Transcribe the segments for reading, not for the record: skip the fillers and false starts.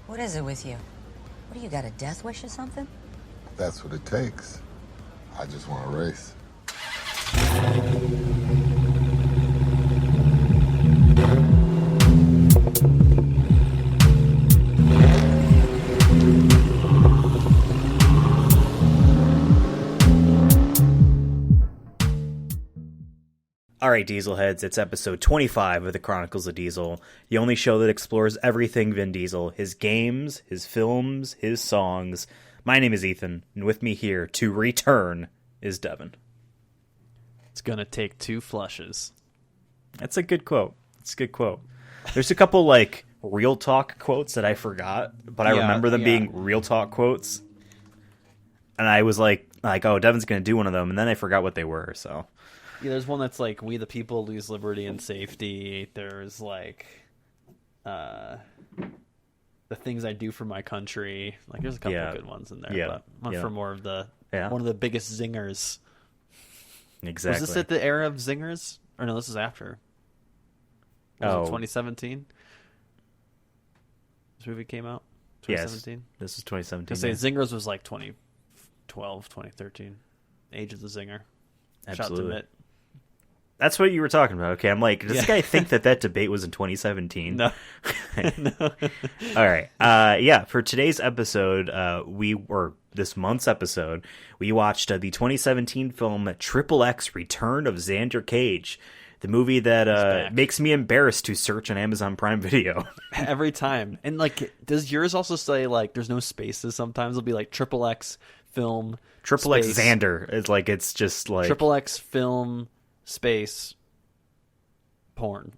What is it with you? What do you got, a death wish or something? That's what it takes. I just want to race. All right, Dieselheads, it's episode 25 of the Chronicles of Diesel, the only show that explores everything Vin Diesel, his games, his films, his songs. My name is Ethan, and with me here to return is Devin. It's going to take 2 flushes. That's a good quote. It's a good quote. There's a couple, real talk quotes that I forgot, but I remember them being real talk quotes. And I was like, oh, Devin's going to do one of them, and then I forgot what they were, so... Yeah, there's one that's like, we the people lose liberty and safety. There's the things I do for my country. There's a couple of good ones in there. Yeah. But one for more of the one of the biggest zingers. Exactly. Was this at the era of zingers? Or no, this is after. Was it 2017? This movie came out? 2017? Yes, this is 2017. I say zingers was 2012, 2013. Age of the zinger. Absolutely. Shout to Mitt. That's what you were talking about. Okay, I'm like, does this guy think that debate was in 2017? No. No. All right. For today's episode, this month's episode, we watched the 2017 film XXx Return of Xander Cage, the movie that makes me embarrassed to search on Amazon Prime Video. Every time. And, does yours also say, there's no spaces sometimes? It'll be XXX film. XXX Xander. It's just XXX film space porn.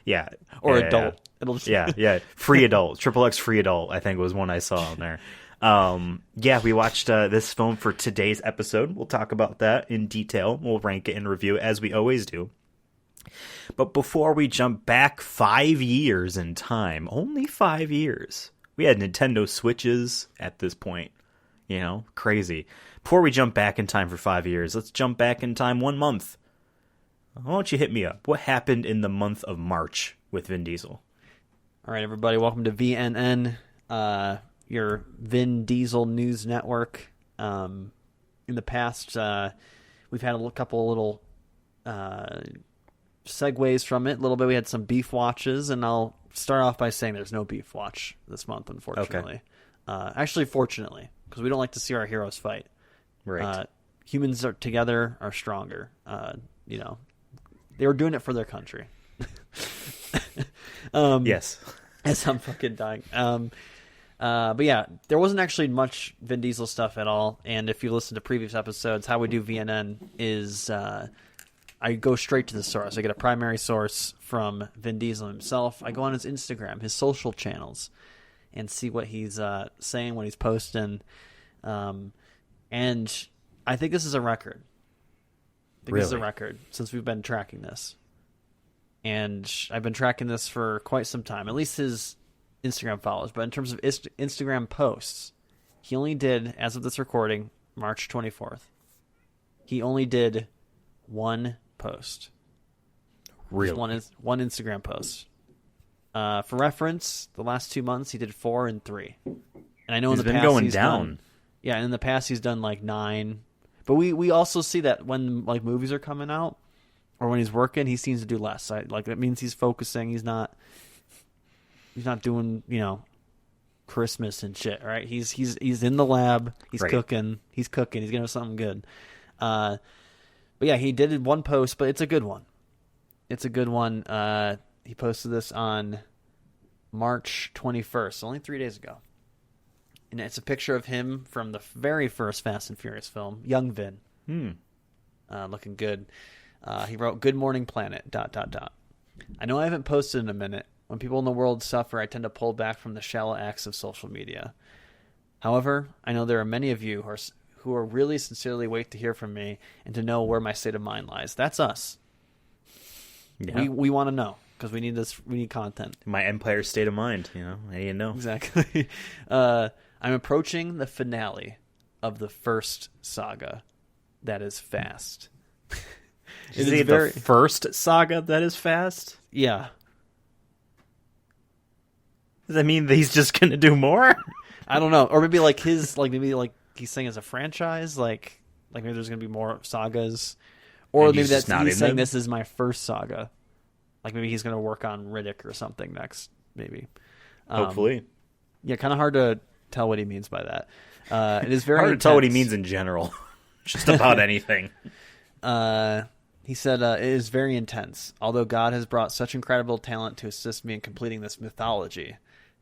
Yeah. Or adult. Yeah. It'll just... Free adult. XXX free adult, I think, was one I saw on there. We watched this film for today's episode. We'll talk about that in detail. We'll rank it and review it as we always do. But before we jump back 5 years in time, only 5 years, we had Nintendo Switches at this point. Crazy. Before we jump back in time for 5 years, let's jump back in time 1 month. Why don't you hit me up? What happened in the month of March with Vin Diesel? All right, everybody, welcome to VNN, your Vin Diesel news network. In the past, we've had a couple little segues from it. A little bit, we had some beef watches, and I'll start off by saying there's no beef watch this month, unfortunately. Okay. Actually, fortunately, because we don't like to see our heroes fight. Right. Humans together are stronger. They were doing it for their country. Yes. As I'm fucking dying. But yeah, there wasn't actually much Vin Diesel stuff at all. And if you listen to previous episodes, how we do VNN is I go straight to the source. I get a primary source from Vin Diesel himself. I go on his Instagram, his social channels, and see what he's saying, what he's posting. And I think this is a record. This is a record since we've been tracking this. And I've been tracking this for quite some time, at least his Instagram followers. But in terms of Instagram posts, he only did, as of this recording, March 24th, he only did 1 post. Really? One Instagram post. For reference, the last 2 months, he did 4 and 3. And I know he's in the been past going down. And in the past he's done 9. But we also see that when movies are coming out or when he's working, he seems to do less. That means he's focusing. He's not doing, Christmas and shit, right? He's in the lab. He's cooking. He's cooking. He's gonna have something good. But yeah, he did 1 post, but it's a good one. It's a good one. He posted this on March 21st, only 3 days ago. And it's a picture of him from the very first Fast and Furious film, young Vin. Looking good. He wrote, "Good morning, planet, ... I know I haven't posted in a minute. When people in the world suffer, I tend to pull back from the shallow acts of social media. However, I know there are many of you who are really sincerely wait to hear from me and to know where my state of mind lies." That's us. Yeah. We want to know because we need this. We need content. My Empire state of mind. I need to know exactly. I'm approaching the finale of the first saga. That is Fast. Is it the first saga that is Fast? Yeah. Does that mean that he's just going to do more? I don't know. Or maybe like he's saying as a franchise, like maybe there's going to be more sagas. Or And maybe he's he's saying them? this is my first saga. Like maybe he's going to work on Riddick or something next, maybe. Hopefully. Yeah, kind of hard to tell what he means by that. It is very Hard to tell what he intense. means in general. Just about anything. He said, it is very intense. Although God has brought such incredible talent to assist me in completing this mythology,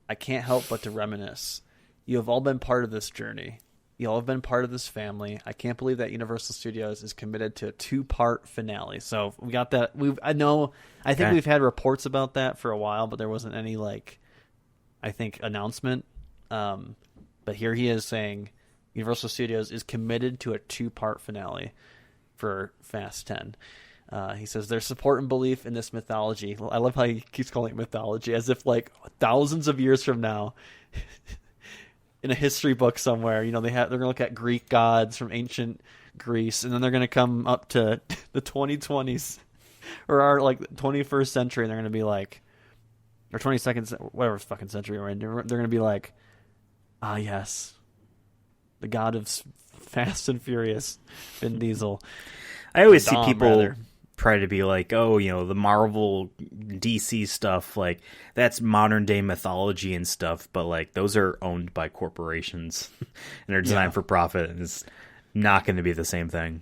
I can't help but to reminisce. You have all been part of this journey. You all have been part of this family. I can't believe that Universal Studios is committed to a 2-part finale. So we got that. I think we've had reports about that for a while, but there wasn't any announcement. But here he is saying Universal Studios is committed to a 2-part finale for Fast 10. He says their support and belief in this mythology. I love how he keeps calling it mythology, as if like thousands of years from now, in a history book somewhere, they're going to look at Greek gods from ancient Greece, and then they're going to come up to the 2020s or our 21st century, and they're going to be like, or 22nd, whatever fucking century we're in. They're going to be like, ah, yes, the god of Fast and Furious, Vin Diesel. I always see Dom, people rather. try to be like, oh, the Marvel DC stuff, like that's modern day mythology and stuff, but like those are owned by corporations and they're designed for profit, and it's not going to be the same thing.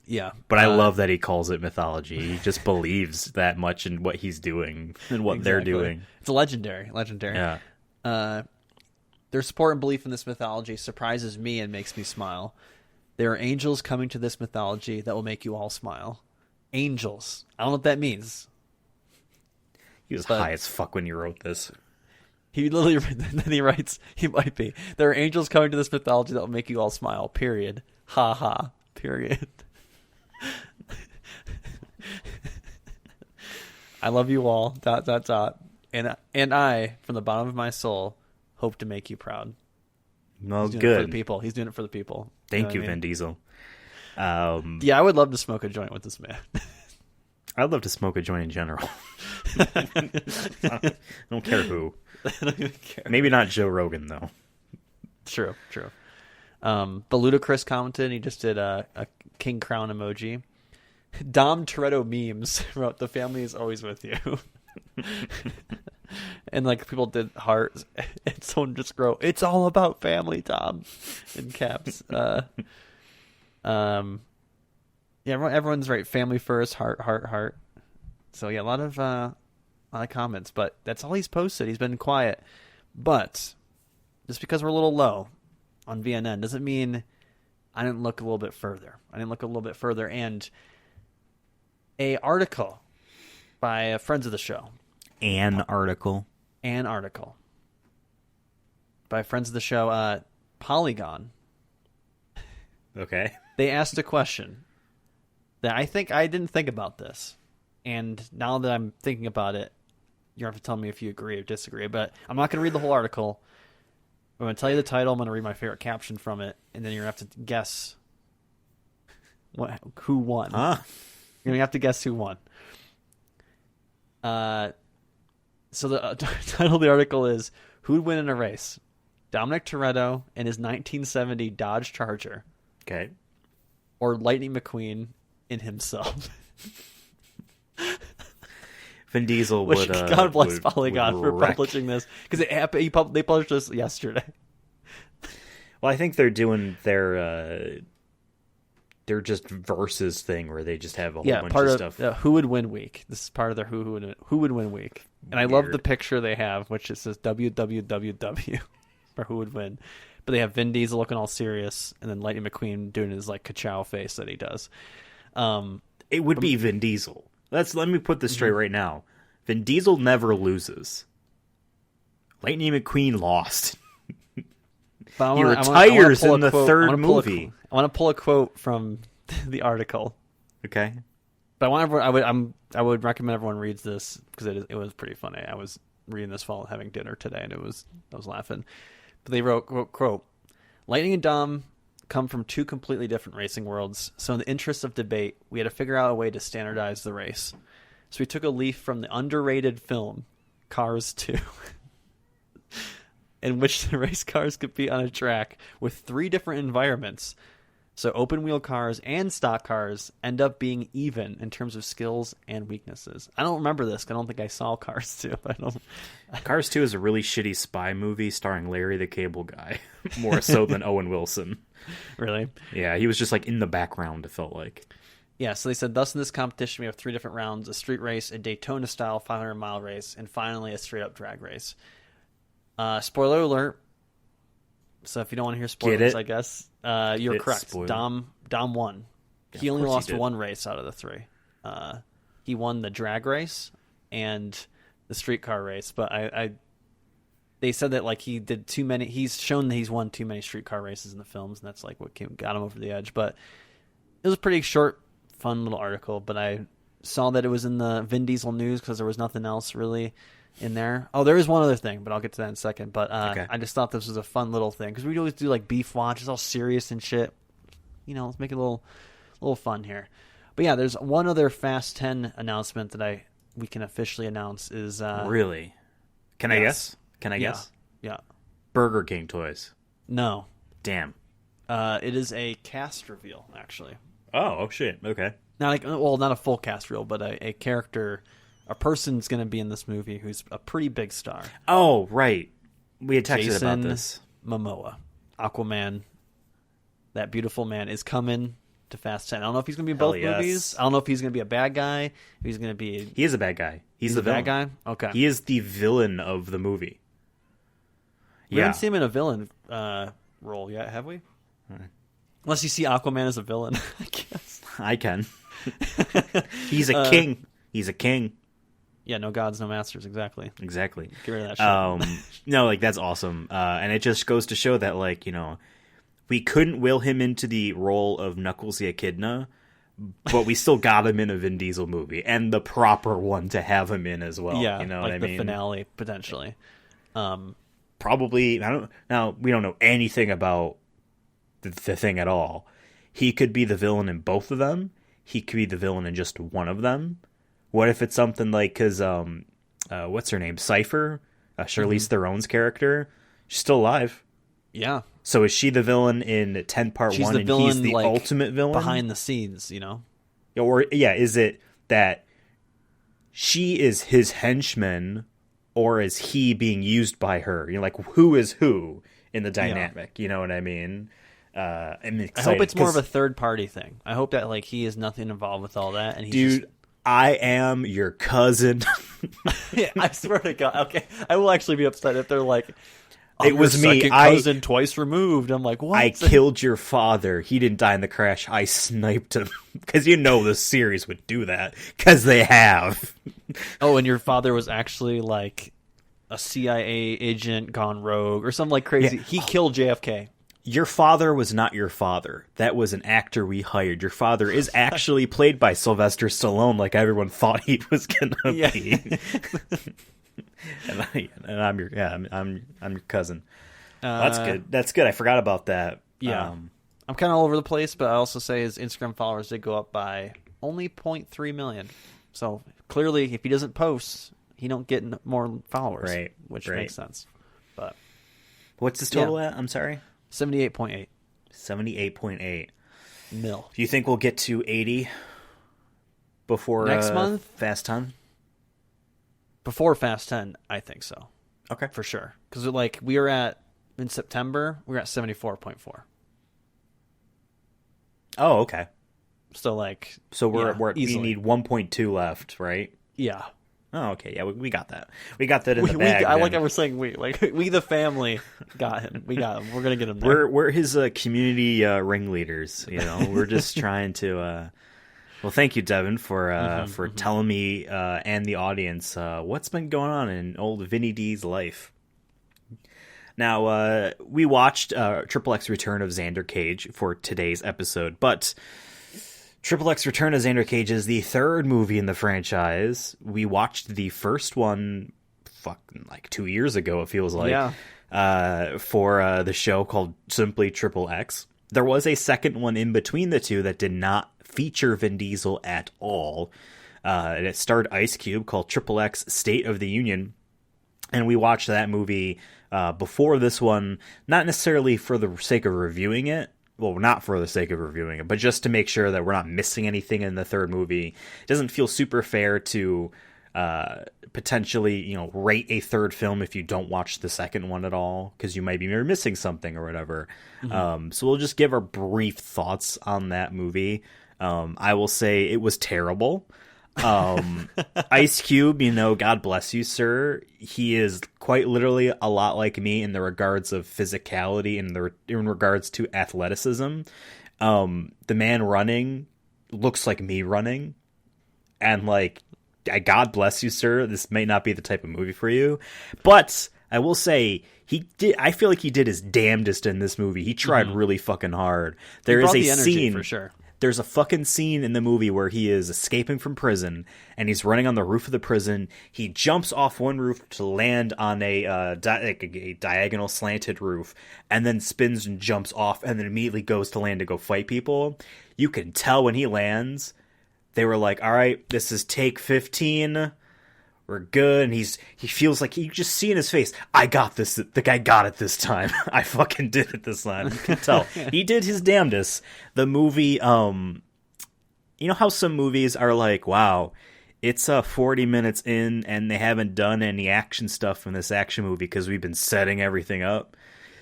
Yeah. But I love that he calls it mythology. He just believes that much in what he's doing and what they're doing. It's legendary. Yeah. Their support and belief in this mythology surprises me and makes me smile. There are angels coming to this mythology that will make you all smile. Angels. I don't know what that means. He was high as fuck when you wrote this. He literally, then he writes, he might be. There are angels coming to this mythology that will make you all smile. Period. Ha ha. Period. I love you all. ... And I, from the bottom of my soul, hope to make you proud. Well, He's doing good. it for the people. He's doing it for the people. Thank you, what I Vin mean? Diesel. Yeah, I would love to smoke a joint with this man. I'd love to smoke a joint in general. I don't care who. I don't even care. Maybe not Joe Rogan, though. True. But Ludacris commented, and he just did a King Crown emoji. Dom Toretto memes wrote, "The family is always with you." And people did hearts, and someone just wrote, "It's all about family, Dom," in caps. Yeah, everyone's right. Family first, heart. So yeah, a lot of comments, but that's all he's posted. He's been quiet, but just because we're a little low on VNN doesn't mean I didn't look a little bit further. And a article by friends of the show. An article by friends of the show, Polygon. Okay. They asked a question that I didn't think about this. And now that I'm thinking about it, you have to tell me if you agree or disagree. But I'm not going to read the whole article. I'm going to tell you the title. I'm going to read my favorite caption from it. And then you're going to have to guess who won. Huh? You're going to have to guess who won. So the title of the article is, "Who'd win in a race? Dominic Toretto and his 1970 Dodge Charger, Okay. or Lightning McQueen in himself?" Vin Diesel Which, would. God bless would Polygon for wreck. publishing this, because it happened. They published this yesterday. Well, I think they're doing their just versus thing where they just have a whole bunch part of of stuff. Who Would Win Week. This is part of their Who Would Win Week, and I love Weird. the picture they have, which it says WWWW for Who Would Win. But they have Vin Diesel looking all serious, and then Lightning McQueen doing his ka-chow face that he does. It would be Vin Diesel. Let me put this straight right now. Vin Diesel never loses. Lightning McQueen lost. But He retires in the third movie. I want to pull a quote from the article. Okay. But I want everyone. I would recommend everyone reads this because it was pretty funny. I was reading this while having dinner today, and I was laughing. But they wrote, quote, "Lightning and Dom come from two completely different racing worlds. So in the interest of debate, we had to figure out a way to standardize the race. So we took a leaf from the underrated film Cars 2." in which the race cars compete on a track with 3 different environments. So open wheel cars and stock cars end up being even in terms of skills and weaknesses. I don't remember this. I don't think I saw Cars 2. I don't. Cars 2 is a really shitty spy movie starring Larry the Cable Guy, more so than Owen Wilson. Really? Yeah, he was just like in the background, it felt like. Yeah, so they said, thus in this competition we have 3 different rounds: a street race, a Daytona-style 500-mile race, and finally a straight-up drag race. Spoiler alert. So if you don't want to hear spoilers, I guess, you're correct. Spoiler. Dom won. Yeah, He only of course lost he did. 1 race out of the 3. He won the drag race and the streetcar race, but they said that like he did too many. He's shown that he's won too many streetcar races in the films, and that's like what got him over the edge. But it was a pretty short, fun little article. But I saw that it was in the Vin Diesel news because there was nothing else really in there. Oh, there is one other thing, but I'll get to that in a second. But Okay. I just thought this was a fun little thing because we always do like beef watch. It's all serious and shit. Let's make it a little fun here. But yeah, there's one other Fast 10 announcement that we can officially announce is Really? Can I guess? Can I guess? Yeah. Burger King toys. No. Damn. It is a cast reveal actually. Oh shit. Okay. Not a full cast reveal, but a character. A person's going to be in this movie who's a pretty big star. Oh, right. We had texted Jason about this. Momoa, Aquaman, that beautiful man, is coming to Fast 10. I don't know if he's going to be in both yes. movies. I don't know if he's going to be a bad guy. If he's going to be... He is a bad guy. He's the a villain. bad guy? Okay. He is the villain of the movie. We haven't seen him in a villain role yet, have we? Unless you see Aquaman as a villain, I guess. I can. He's a king. He's a king. Yeah, no gods, no masters, exactly. Exactly. Get rid of that shit. No, like, that's awesome. And it just goes to show that, like, we couldn't will him into the role of Knuckles the Echidna, but we still got him in a Vin Diesel movie, and the proper one to have him in as well. Yeah, you know like what I the mean? finale, potentially. Probably, we don't know anything about the thing at all. He could be the villain in both of them. He could be the villain in just one of them. What if it's something like, because, what's her name? Cypher? Charlize Theron's character? She's still alive. Yeah. So is she the villain in 10 Part She's 1 the and villain, he's the like, ultimate villain? behind the scenes, Or, yeah, is it that she is his henchman, or is he being used by her? Like, who is who in the dynamic? Yeah. You know what I mean? I'm excited. I hope it's more of a third-party thing. I hope that, like, he has nothing involved with all that. And he's Dude, I am your cousin. Yeah, I swear to God. Okay, I will actually be upset if they're like, it was me. Second cousin twice removed. I'm like, what? I killed your father. He didn't die in the crash. I sniped him. Because the series would do that. Because they have. Oh, and your father was actually like a CIA agent gone rogue or something like crazy. Yeah. He killed JFK. Your father was not your father. That was an actor we hired. Your father is actually played by Sylvester Stallone, like everyone thought he was gonna be. and I'm your cousin. That's good. That's good. I forgot about that. Yeah, I'm kind of all over the place, but I also say his Instagram followers did go up by only 0.3 million. So clearly, if he doesn't post, he don't get more followers, right? Which makes sense. But what's his total at? I'm sorry. 78.8. 78.8 mil. Do you think we'll get to 80 before next month? Fast 10? Before Fast 10, I think so. Okay, for sure. Because like we were at in September, we were at 74.4. Oh, okay. So like, we're we need 1.2 left, right? Yeah. Oh, okay. Yeah, we got that. We got that in the bag. I like how we're saying we the family got him. We got him. We're gonna get him there. We're his community ringleaders. We're just trying to. Well, thank you, Devin, for telling me and the audience what's been going on in old Vinny D's life. Now, we watched XXX Return of Xander Cage for today's episode, but XXX Return of Xander Cage is the third movie in the franchise. We watched the first one fucking like 2 years ago, it feels like, for the show called simply XXX. There was a second one in between the two that did not feature Vin Diesel at all. And it starred Ice Cube, called XXX State of the Union. And we watched that movie before this one, not necessarily for the sake of reviewing it. Well, not for the sake of reviewing it, but just to make sure that we're not missing anything in the third movie. It doesn't feel super fair to potentially, rate a third film if you don't watch the second one at all, because you might be missing something or whatever. Mm-hmm. So we'll just give our brief thoughts on that movie. I will say it was terrible. Ice Cube, God bless you, sir. He is quite literally a lot like me in the regards of physicality and in regards to athleticism. The man running looks like me running, and God bless you, sir. This may not be the type of movie for you, but I will say I feel like he did his damnedest in this movie. He tried really fucking hard. There is a scene for sure. There's a fucking scene in the movie where he is escaping from prison and he's running on the roof of the prison. He jumps off one roof to land on a diagonal slanted roof, and then spins and jumps off and then immediately goes to land to go fight people. You can tell when he lands, they were like, all right, this is take 15. We're good. And he feels like, you just see in his face, I got this. The guy got it this time. I fucking did it this time. You can tell. He did his damnedest. The movie, you know how some movies are like, wow, it's 40 minutes in and they haven't done any action stuff in this action movie because we've been setting everything up.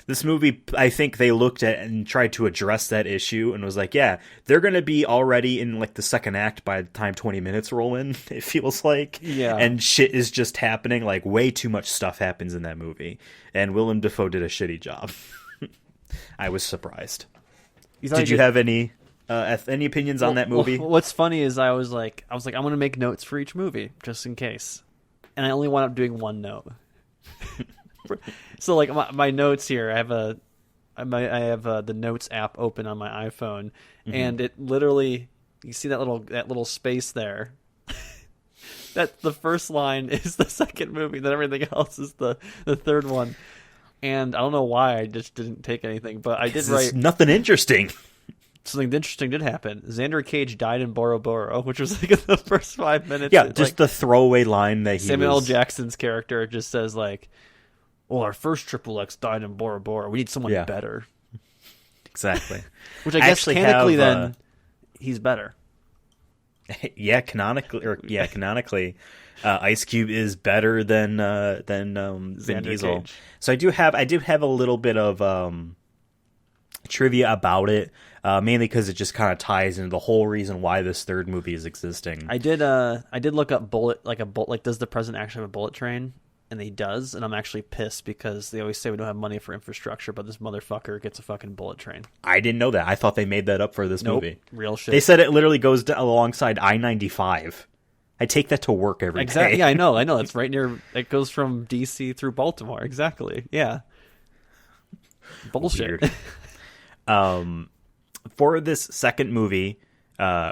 This movie, I think they looked at and tried to address that issue and was like, yeah, they're going to be already in the second act by the time 20 minutes roll in, it feels like. Yeah. And shit is just happening. Way too much stuff happens in that movie. And Willem Dafoe did a shitty job. I was surprised. Did you have any opinions on that movie? What's funny is I was like, I'm going to make notes for each movie just in case. And I only wound up doing one note. So my notes here, I have the notes app open on my iPhone, and it literally, you see that little space there. That the first line is the second movie, then everything else is the third one. And I don't know why I just didn't take anything, but I did write nothing interesting. Something interesting did happen. Xander Cage died in Bora Bora, which was in the first 5 minutes. Yeah, just the throwaway line that Samuel L. Jackson's character just says well, our first XXx died in Bora Bora. We need someone better. Exactly. Which I guess canonically then he's better. Canonically, Ice Cube is better than Vin Diesel. Cage. So I do have a little bit of trivia about it, mainly because it just kind of ties into the whole reason why this third movie is existing. I did look up does the president actually have a bullet train? And he does, and I'm actually pissed because they always say we don't have money for infrastructure, but this motherfucker gets a fucking bullet train. I didn't know that. I thought they made that up for this movie. Real shit. They said it literally goes alongside I-95. I take that to work every day. Yeah, I know. That's right near. It goes from D.C. through Baltimore. Exactly. Yeah. Bullshit. For this second movie,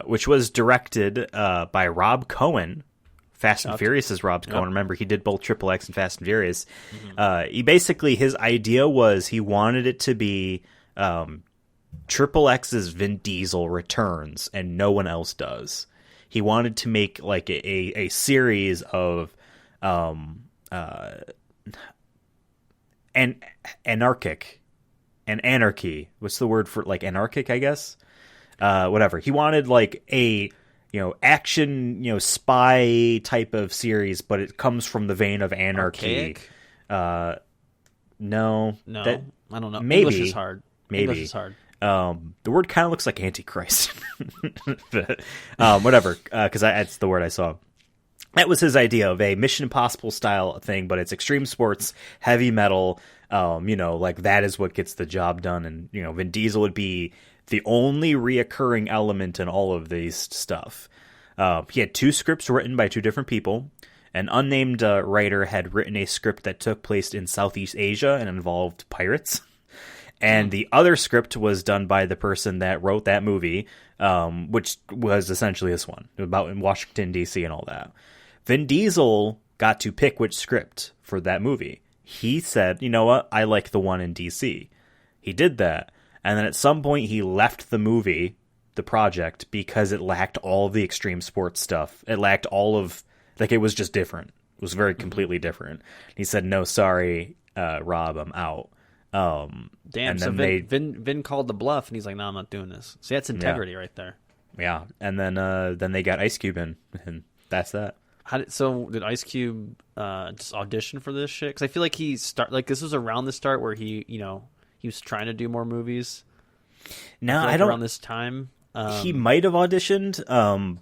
which was directed by Rob Cohen. Fast and Furious is Rob Cohen. Remember, he did both XXX and Fast and Furious. His idea was he wanted it to be XXX's Vin Diesel returns and no one else does. He wanted to make a series of anarchy. What's the word for anarchic? I guess. Whatever. He wanted a action, spy type of series, but it comes from the vein of anarchy. No, I don't know. Maybe English is hard. English is hard. The word kind of looks like Antichrist, but, whatever. Because that's the word I saw. That was his idea of a Mission Impossible style thing, but it's extreme sports, heavy metal. That is what gets the job done, and Vin Diesel would be the only reoccurring element in all of these stuff. He had two scripts written by two different people. An unnamed writer had written a script that took place in Southeast Asia and involved pirates. And the other script was done by the person that wrote that movie, which was essentially this one, about in Washington, D.C. and all that. Vin Diesel got to pick which script for that movie. He said, you know what, I like the one in D.C. He did that. And then at some point he left the project, because it lacked all of the extreme sports stuff. It lacked all of, it was just different. It was very completely different. He said, no, sorry, rob him out. Damn. And So then Vin called the bluff, and he's like, "No, I'm not doing this." See, that's integrity right there. Yeah, and then they got Ice Cube in, and that's that. Did Ice Cube just audition for this shit? Because I feel like this was around the start where he was trying to do more movies. No, I I don't. Around this time, He might have auditioned,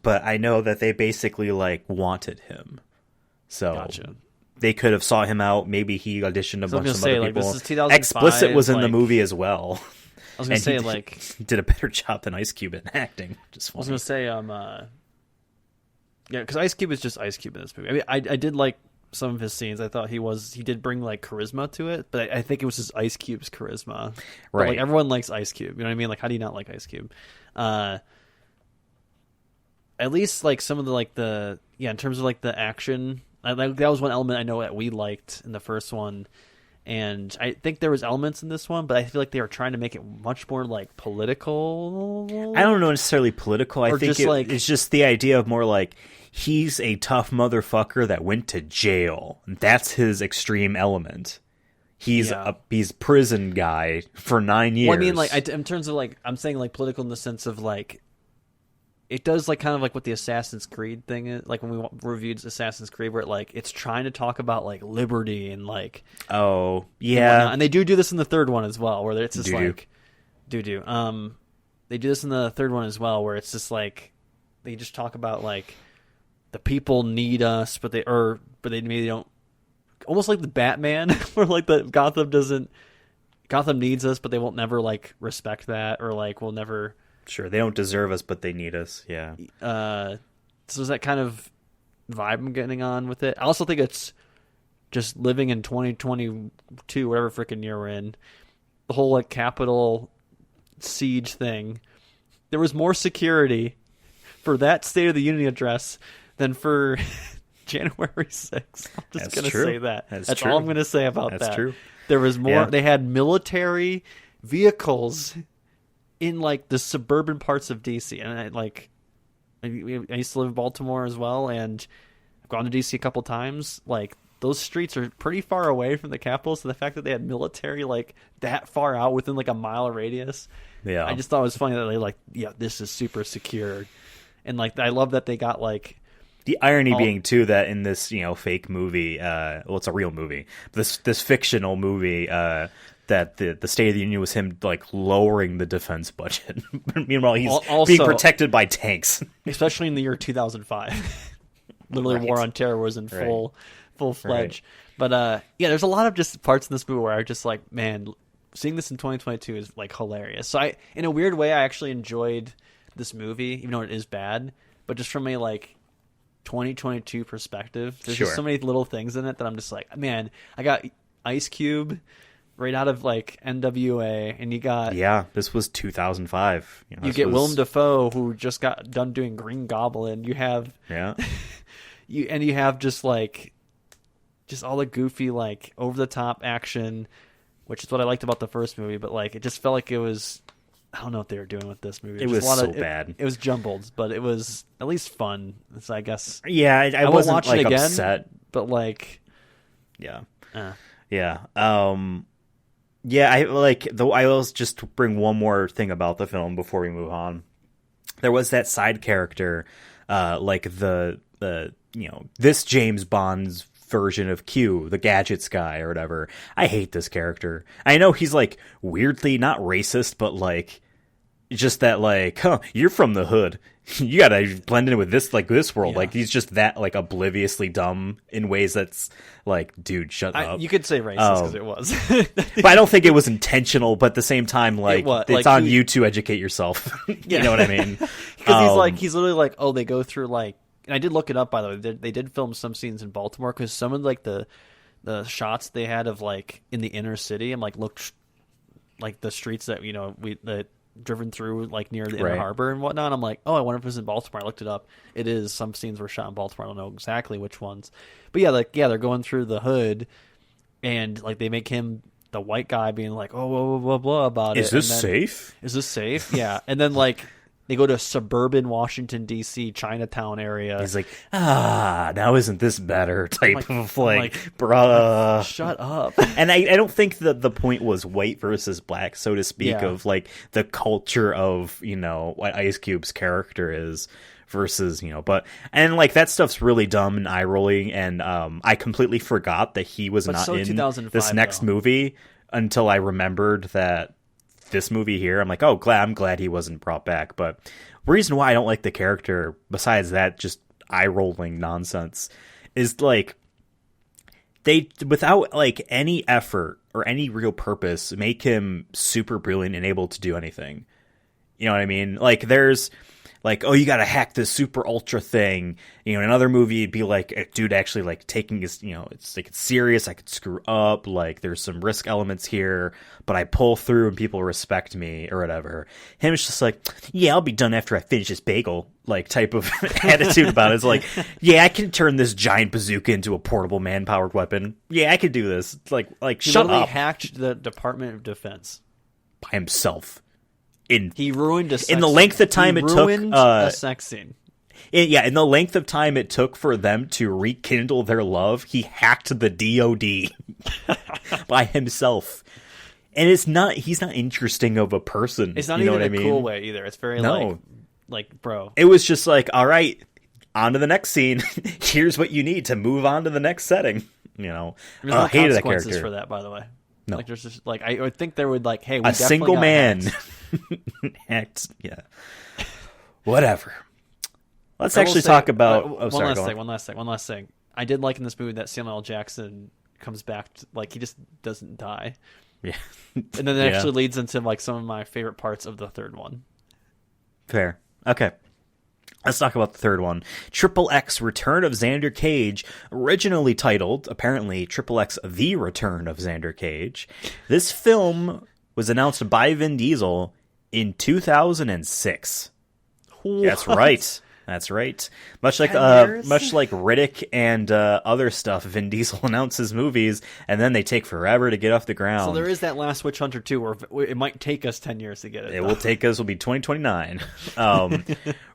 but I know that they basically wanted him, so gotcha. They could have sought him out. Maybe he auditioned a bunch of other people. This is 2005, Explicit was in the movie as well. I was gonna say he did a better job than Ice Cube in acting. I was gonna say because Ice Cube is just Ice Cube in this movie. I mean, I did like some of his scenes. I thought he did bring charisma to it, but I think it was just Ice Cube's charisma. Right. But, everyone likes Ice Cube. You know what I mean? How do you not like Ice Cube? At least some of the in terms of the action, that was one element I know that we liked in the first one, and I think there was elements in this one, but I feel like they were trying to make it much more political. I don't know necessarily political. I think it's just the idea of more he's a tough motherfucker that went to jail. That's his extreme element. He's he's prison guy for 9 years. Well, I mean, in terms of I'm saying political in the sense of it does kind of what the Assassin's Creed thing is. When we reviewed Assassin's Creed, where it's trying to talk about liberty and oh yeah, and they do this in the third one as well, where it's just they do this in the third one as well, where it's just they just talk about the people need us, but they maybe don't. Almost like the Batman, where the Gotham needs us, but they won't never respect that, or will never. Sure, they don't deserve us, but they need us. Yeah. So is that kind of vibe I'm getting on with it? I also think it's just living in 2022, whatever freaking year we're in. The whole Capitol siege thing. There was more security for that State of the Union address than for January 6th. I'm just going to say that. That's all I'm going to say about that. That's true. There was more. Yeah. They had military vehicles in the suburban parts of DC, and I used to live in Baltimore as well, and I've gone to DC a couple times. Those streets are pretty far away from the Capitol, so the fact that they had military that far out within a mile radius, I just thought it was funny that this is super secure, and I love that they got the irony being too that in this fake movie, it's a real movie, this fictional movie. That the State of the Union was him lowering the defense budget. Meanwhile, he's also being protected by tanks, especially in the year 2005. Literally, War on Terror was in full fledged. Right. But there's a lot of just parts in this movie where I just man, seeing this in 2022 is hilarious. So in a weird way, I actually enjoyed this movie, even though it is bad. But just from a 2022 perspective, there's just so many little things in it that I'm just man, I got Ice Cube right out of NWA, and you got this was 2005. You get Willem Dafoe, who just got done doing Green Goblin. You have you have just all the goofy over the top action, which is what I liked about the first movie. But it just felt like it was. I don't know what they were doing with this movie. It was so bad. It was jumbled, but it was at least fun. So I guess. Yeah, I wasn't watch it again, upset, but yeah. Yeah, I will just bring one more thing about the film before we move on. There was that side character, this James Bond's version of Q, the gadgets guy or whatever. I hate this character. I know he's weirdly not racist, but just that you're from the hood. You gotta blend in with this this world. Yeah. He's just that obliviously dumb in ways that's dude, shut up. You could say racist because it was, but I don't think it was intentional. But at the same time, it's on you to educate yourself. You know what I mean? Because he's literally oh, they go through and I did look it up, by the way. They did film some scenes in Baltimore because some of the shots they had of in the inner city and looked the streets that that driven through near the inner harbor and whatnot. I'm oh, I wonder if it was in Baltimore. I looked it up. It is. Some scenes were shot in Baltimore. I don't know exactly which ones, but they're going through the hood, and they make him the white guy being oh, blah blah blah about Is this safe? Is this safe? Yeah, and then They go to suburban Washington D.C. Chinatown area. He's like, now isn't this better? Type of like, bruh, shut up. And I don't think that the point was white versus black, so to speak, of like the culture of what Ice Cube's character is. Versus, and like that stuff's really dumb and eye rolling, and I completely forgot that he was not in this next movie until I remembered that this movie here. I'm like, I'm glad he wasn't brought back. But reason why I don't like the character, besides that just eye rolling nonsense, is like they, without like any effort or any real purpose, make him super brilliant and able to do anything. You know what I mean? Like there's. Like, you gotta hack this super ultra thing. In another movie, it'd be like, a dude actually like taking his, it's like, it's serious. I could screw up. Like, there's some risk elements here, but I pull through and people respect me or whatever. Him is just like, yeah, I'll be done after I finish this bagel, like type of attitude about it. It's like, yeah, I can turn this giant bazooka into a portable man-powered weapon. Yeah, I could do this. Like, he shut up. He hacked the Department of Defense by himself. He ruined a sex in the length of time it took a sex scene. In the length of time it took for them to rekindle their love, he hacked the DOD by himself. And he's not interesting of a person. It's not even a cool way either. It's very like bro. It was just like, all right, on to the next scene. Here's what you need to move on to the next setting. There's no hated that consequences character for that, by the way. No. Like there's just like I would think there would like, hey, we a single man hacked. Yeah. Whatever. Let's actually talk about one last thing. I did like in this movie that Samuel L. Jackson comes back like he just doesn't die. Yeah. And then it actually leads into like some of my favorite parts of the third one. Fair. Okay. Let's talk about the third one. XXX Return of Xander Cage, originally titled, apparently, XXX The Return of Xander Cage. This film was announced by Vin Diesel in 2006. What? That's right. Much like Riddick and other stuff, Vin Diesel announces movies, and then they take forever to get off the ground. So there is that Last Witch Hunter 2, where it might take us 10 years to get it. It will take us, will be 2029.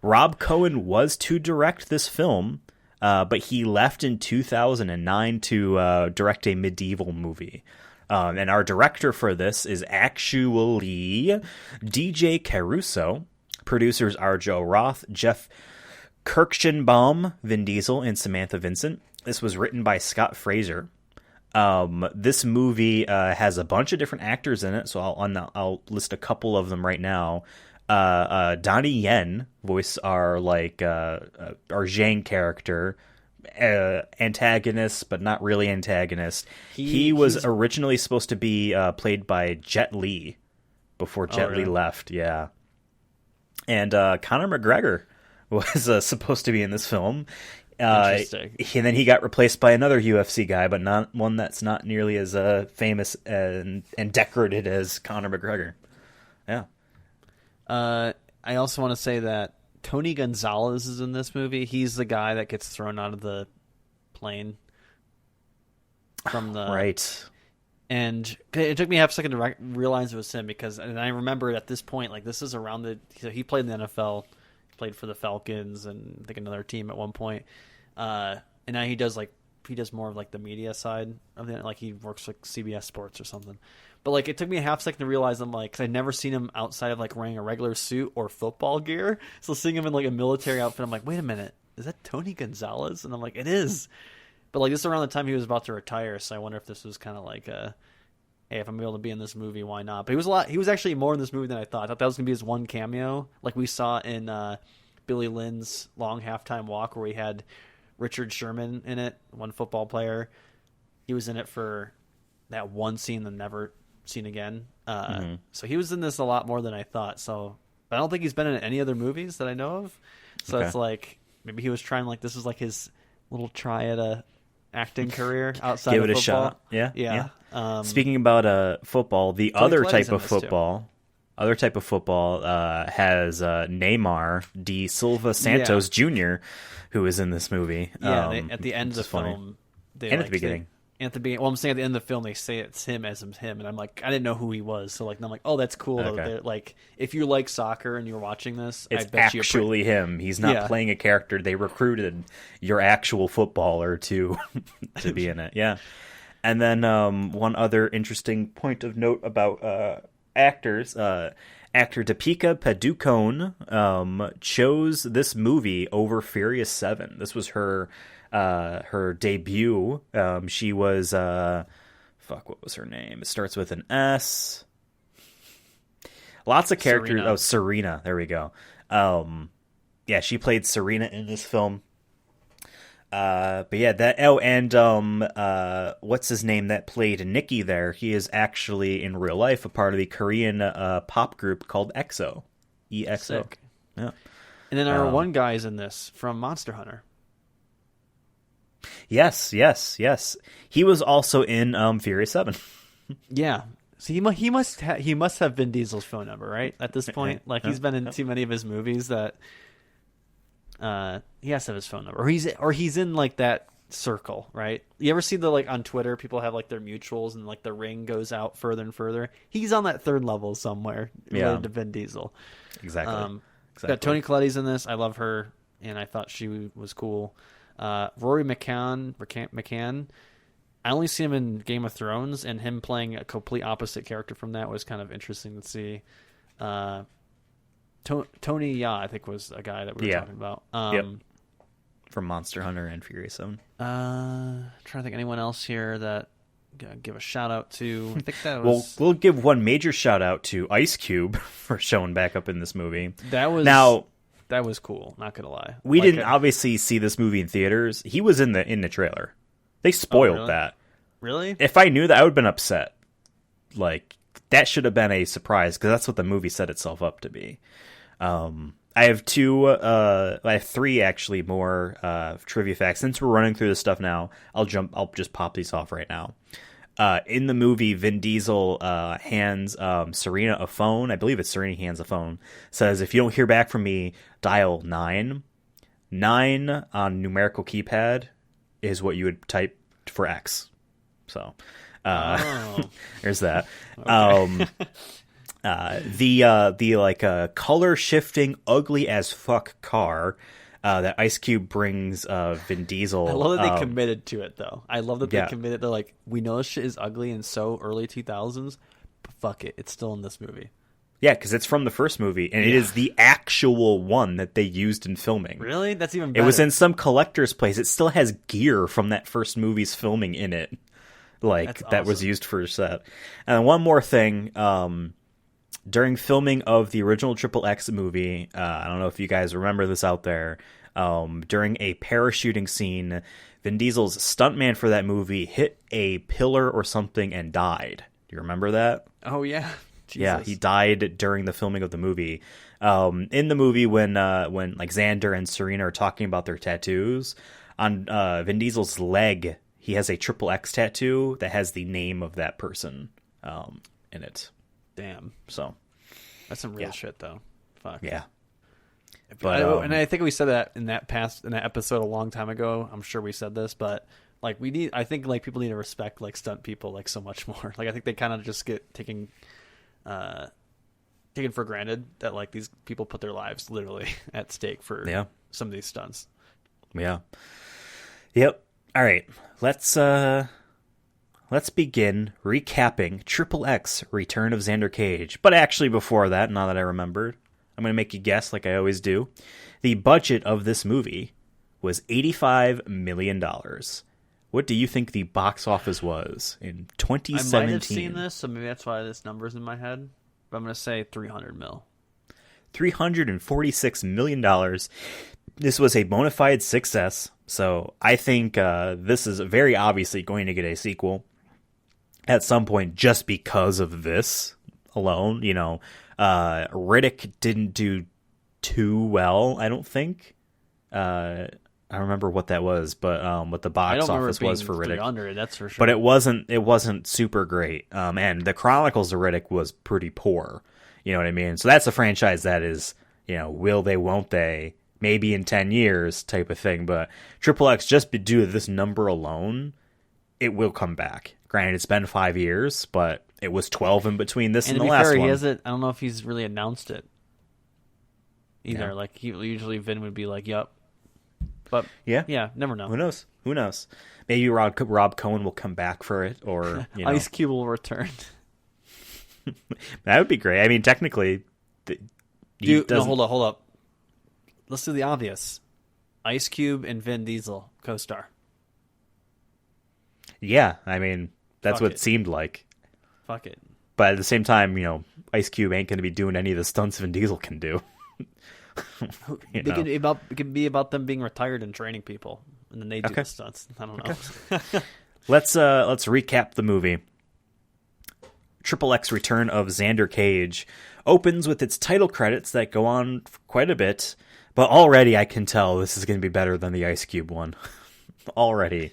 Rob Cohen was to direct this film, but he left in 2009 to direct a medieval movie. And our director for this is actually DJ Caruso. Producers are Joe Roth, Jeff Kirschenbaum, Vin Diesel, and Samantha Vincent. This was written by Scott Fraser. This movie has a bunch of different actors in it, so I'll list a couple of them right now. Donnie Yen voiced our Zhang character, antagonist, but not really antagonist. He was originally supposed to be played by Jet Li before Jet Li left. Yeah, and Conor McGregor was supposed to be in this film. Interesting. And then he got replaced by another UFC guy, but not one that's not nearly as famous and decorated as Conor McGregor. Yeah. I also want to say that Tony Gonzalez is in this movie. He's the guy that gets thrown out of the plane from the right. And it took me half a second to realize it was him and I remember at this point, like this is around he played in the NFL, played for the Falcons and I think another team at one point. And now he does more of like the media side of it. Like he works like CBS Sports or something. But like it took me a half second to realize I'm like, 'cause I'd never seen him outside of like wearing a regular suit or football gear. So seeing him in like a military outfit, I'm like, wait a minute, is that Tony Gonzalez? And I'm like, it is. But like this is around the time he was about to retire, so I wonder if this was kind of like hey, if I'm able to be in this movie, why not? But he was actually more in this movie than I thought. I thought that was gonna be his one cameo, like we saw in Billy Lynn's Long Halftime Walk, where we had Richard Sherman in it, one football player. He was in it for that one scene, then never seen again. So he was in this a lot more than I thought. So I don't think he's been in any other movies that I know of. So It's like maybe he was trying this is like his little try at a acting career outside of football. Give it a shot. Yeah. Speaking about football, the other type of football has Neymar de Silva Santos Jr., who is in this movie. Yeah, at the end of the film, and at the beginning. at the beginning, well, I'm saying at the end of the film, they say it's him as him, and I'm like, I didn't know who he was, so like, I'm like, oh, that's cool. Okay. Like, if you like soccer and you're watching this, It's I bet actually him. He's not playing a character. They recruited your actual footballer to be in it. Yeah. And then one other interesting point of note about actors. Actor Deepika Padukone chose this movie over Furious 7. This was her debut. She was what was her name? It starts with an S. Lots of characters. Serena. Oh, Serena. There we go. Yeah, she played Serena in this film. But yeah, that. Oh, and what's his name that played Nikki there? He is actually in real life a part of the Korean pop group called EXO. EXO. Sick. Yeah. And then our one guy is in this from Monster Hunter. Yes. He was also in Furious 7. Yeah. So he must have Vin Diesel's phone number, right? At this point, like he's been in too many of his movies that he has to have his phone number, or he's in like that circle, right? You ever see the like on Twitter, people have like their mutuals and like the ring goes out further and further. He's on that third level somewhere related to Vin Diesel. Exactly. Got Toni Collette's in this. I love her, and I thought she was cool. Rory McCann. I only see him in Game of Thrones, and him playing a complete opposite character from that was kind of interesting to see. Tony, I think was a guy that we were talking about. Yep. From Monster Hunter and Furious 7. Trying to think anyone else here that give a shout out to. I think that was. We'll give one major shout out to Ice Cube for showing back up in this movie. That was now. That was cool. Not gonna lie. We didn't obviously see this movie in theaters. He was in the trailer. They spoiled that. Really? If I knew that, I would have been upset. Like that should have been a surprise because that's what the movie set itself up to be. I have three actually more trivia facts. Since we're running through this stuff now, I'll just pop these off right now. In the movie, Vin Diesel hands Serena a phone. I believe it's Serena hands a phone. Says, if you don't hear back from me, dial 9. 9 on numerical keypad is what you would type for X. So there's that. Okay. The color shifting ugly as fuck car that Ice Cube brings Vin Diesel. I love that they committed to it though. I love that they committed. They're like, we know this shit is ugly and so early 2000s, but fuck it, it's still in this movie. Yeah, because it's from the first movie, and it is the actual one that they used in filming. Really? That's even better. It was in some collector's place. It still has gear from that first movie's filming in it. Like, that was used for a set. And one more thing. During filming of the original XXX movie, I don't know if you guys remember this out there, during a parachuting scene, Vin Diesel's stuntman for that movie hit a pillar or something and died. Do you remember that? Oh, yeah. Jesus. Yeah, he died during the filming of the movie. In the movie, when like Xander and Serena are talking about their tattoos, on Vin Diesel's leg, he has a XXX tattoo that has the name of that person in it. Damn. So that's some real shit, though. Fuck. Yeah. But and I think we said that in that episode a long time ago. I'm sure we said this, but like I think like people need to respect like stunt people like so much more. Like I think they kind of just get taken for granted that like these people put their lives literally at stake for some of these stunts. Yeah. Yep. All right. Let's begin recapping XXX Return of Xander Cage. But actually before that, now that I remembered, I'm going to make you guess like I always do. The budget of this movie was $85 million. What do you think the box office was in 2017? I might have seen this, so maybe that's why this number's in my head. But I'm going to say $300 million. $346 million. This was a bona fide success, so I think this is very obviously going to get a sequel at some point just because of this alone. You know, Riddick didn't do too well, I don't think. I remember what that was, but what the box office was for Riddick. 300, that's for sure. But it wasn't super great. And the Chronicles of Riddick was pretty poor. You know what I mean? So that's a franchise that is, you know, will they, won't they? Maybe in 10 years type of thing. But XXX, just due to this number alone, it will come back. Granted, it's been 5 years, but it was 12 in between this and the last fair, one. He hasn't. I don't know if he's really announced it either. Yeah. Like usually Vin would be like, "Yep," but yeah, never know. Who knows? Maybe Rob Cohen will come back for it, or Ice Cube will return. That would be great. I mean, technically, hold up. Let's do the obvious. Ice Cube and Vin Diesel co-star. Yeah, I mean, that's what it seemed like. Fuck it. But at the same time, Ice Cube ain't going to be doing any of the stunts Vin Diesel can do. It could be about them being retired and training people, and then they do the stunts. I don't know. Okay. Let's recap the movie. XXX Return of Xander Cage opens with its title credits that go on for quite a bit, but already I can tell this is going to be better than the Ice Cube one. Already.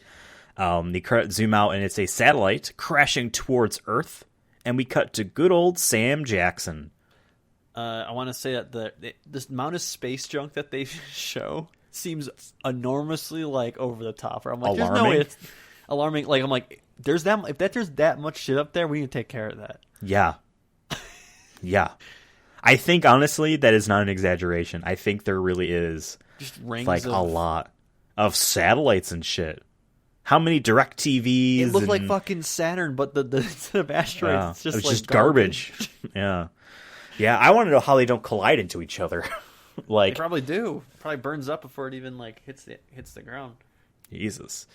The credits zoom out and it's a satellite crashing towards Earth, and we cut to good old Sam Jackson. I want to say that this amount of space junk that they show seems enormously over the top. I'm like, alarming. There's no way it's alarming. Like I'm like, there's that much shit up there, we need to take care of that. Yeah. Yeah. I think honestly that is not an exaggeration. I think there really is just rings a lot of satellites and shit. How many direct TVs? It looked like fucking Saturn, but the instead of asteroids, it's just garbage. Yeah. Yeah, I want to know how they don't collide into each other. They probably do. Probably burns up before it even hits the ground. Jesus.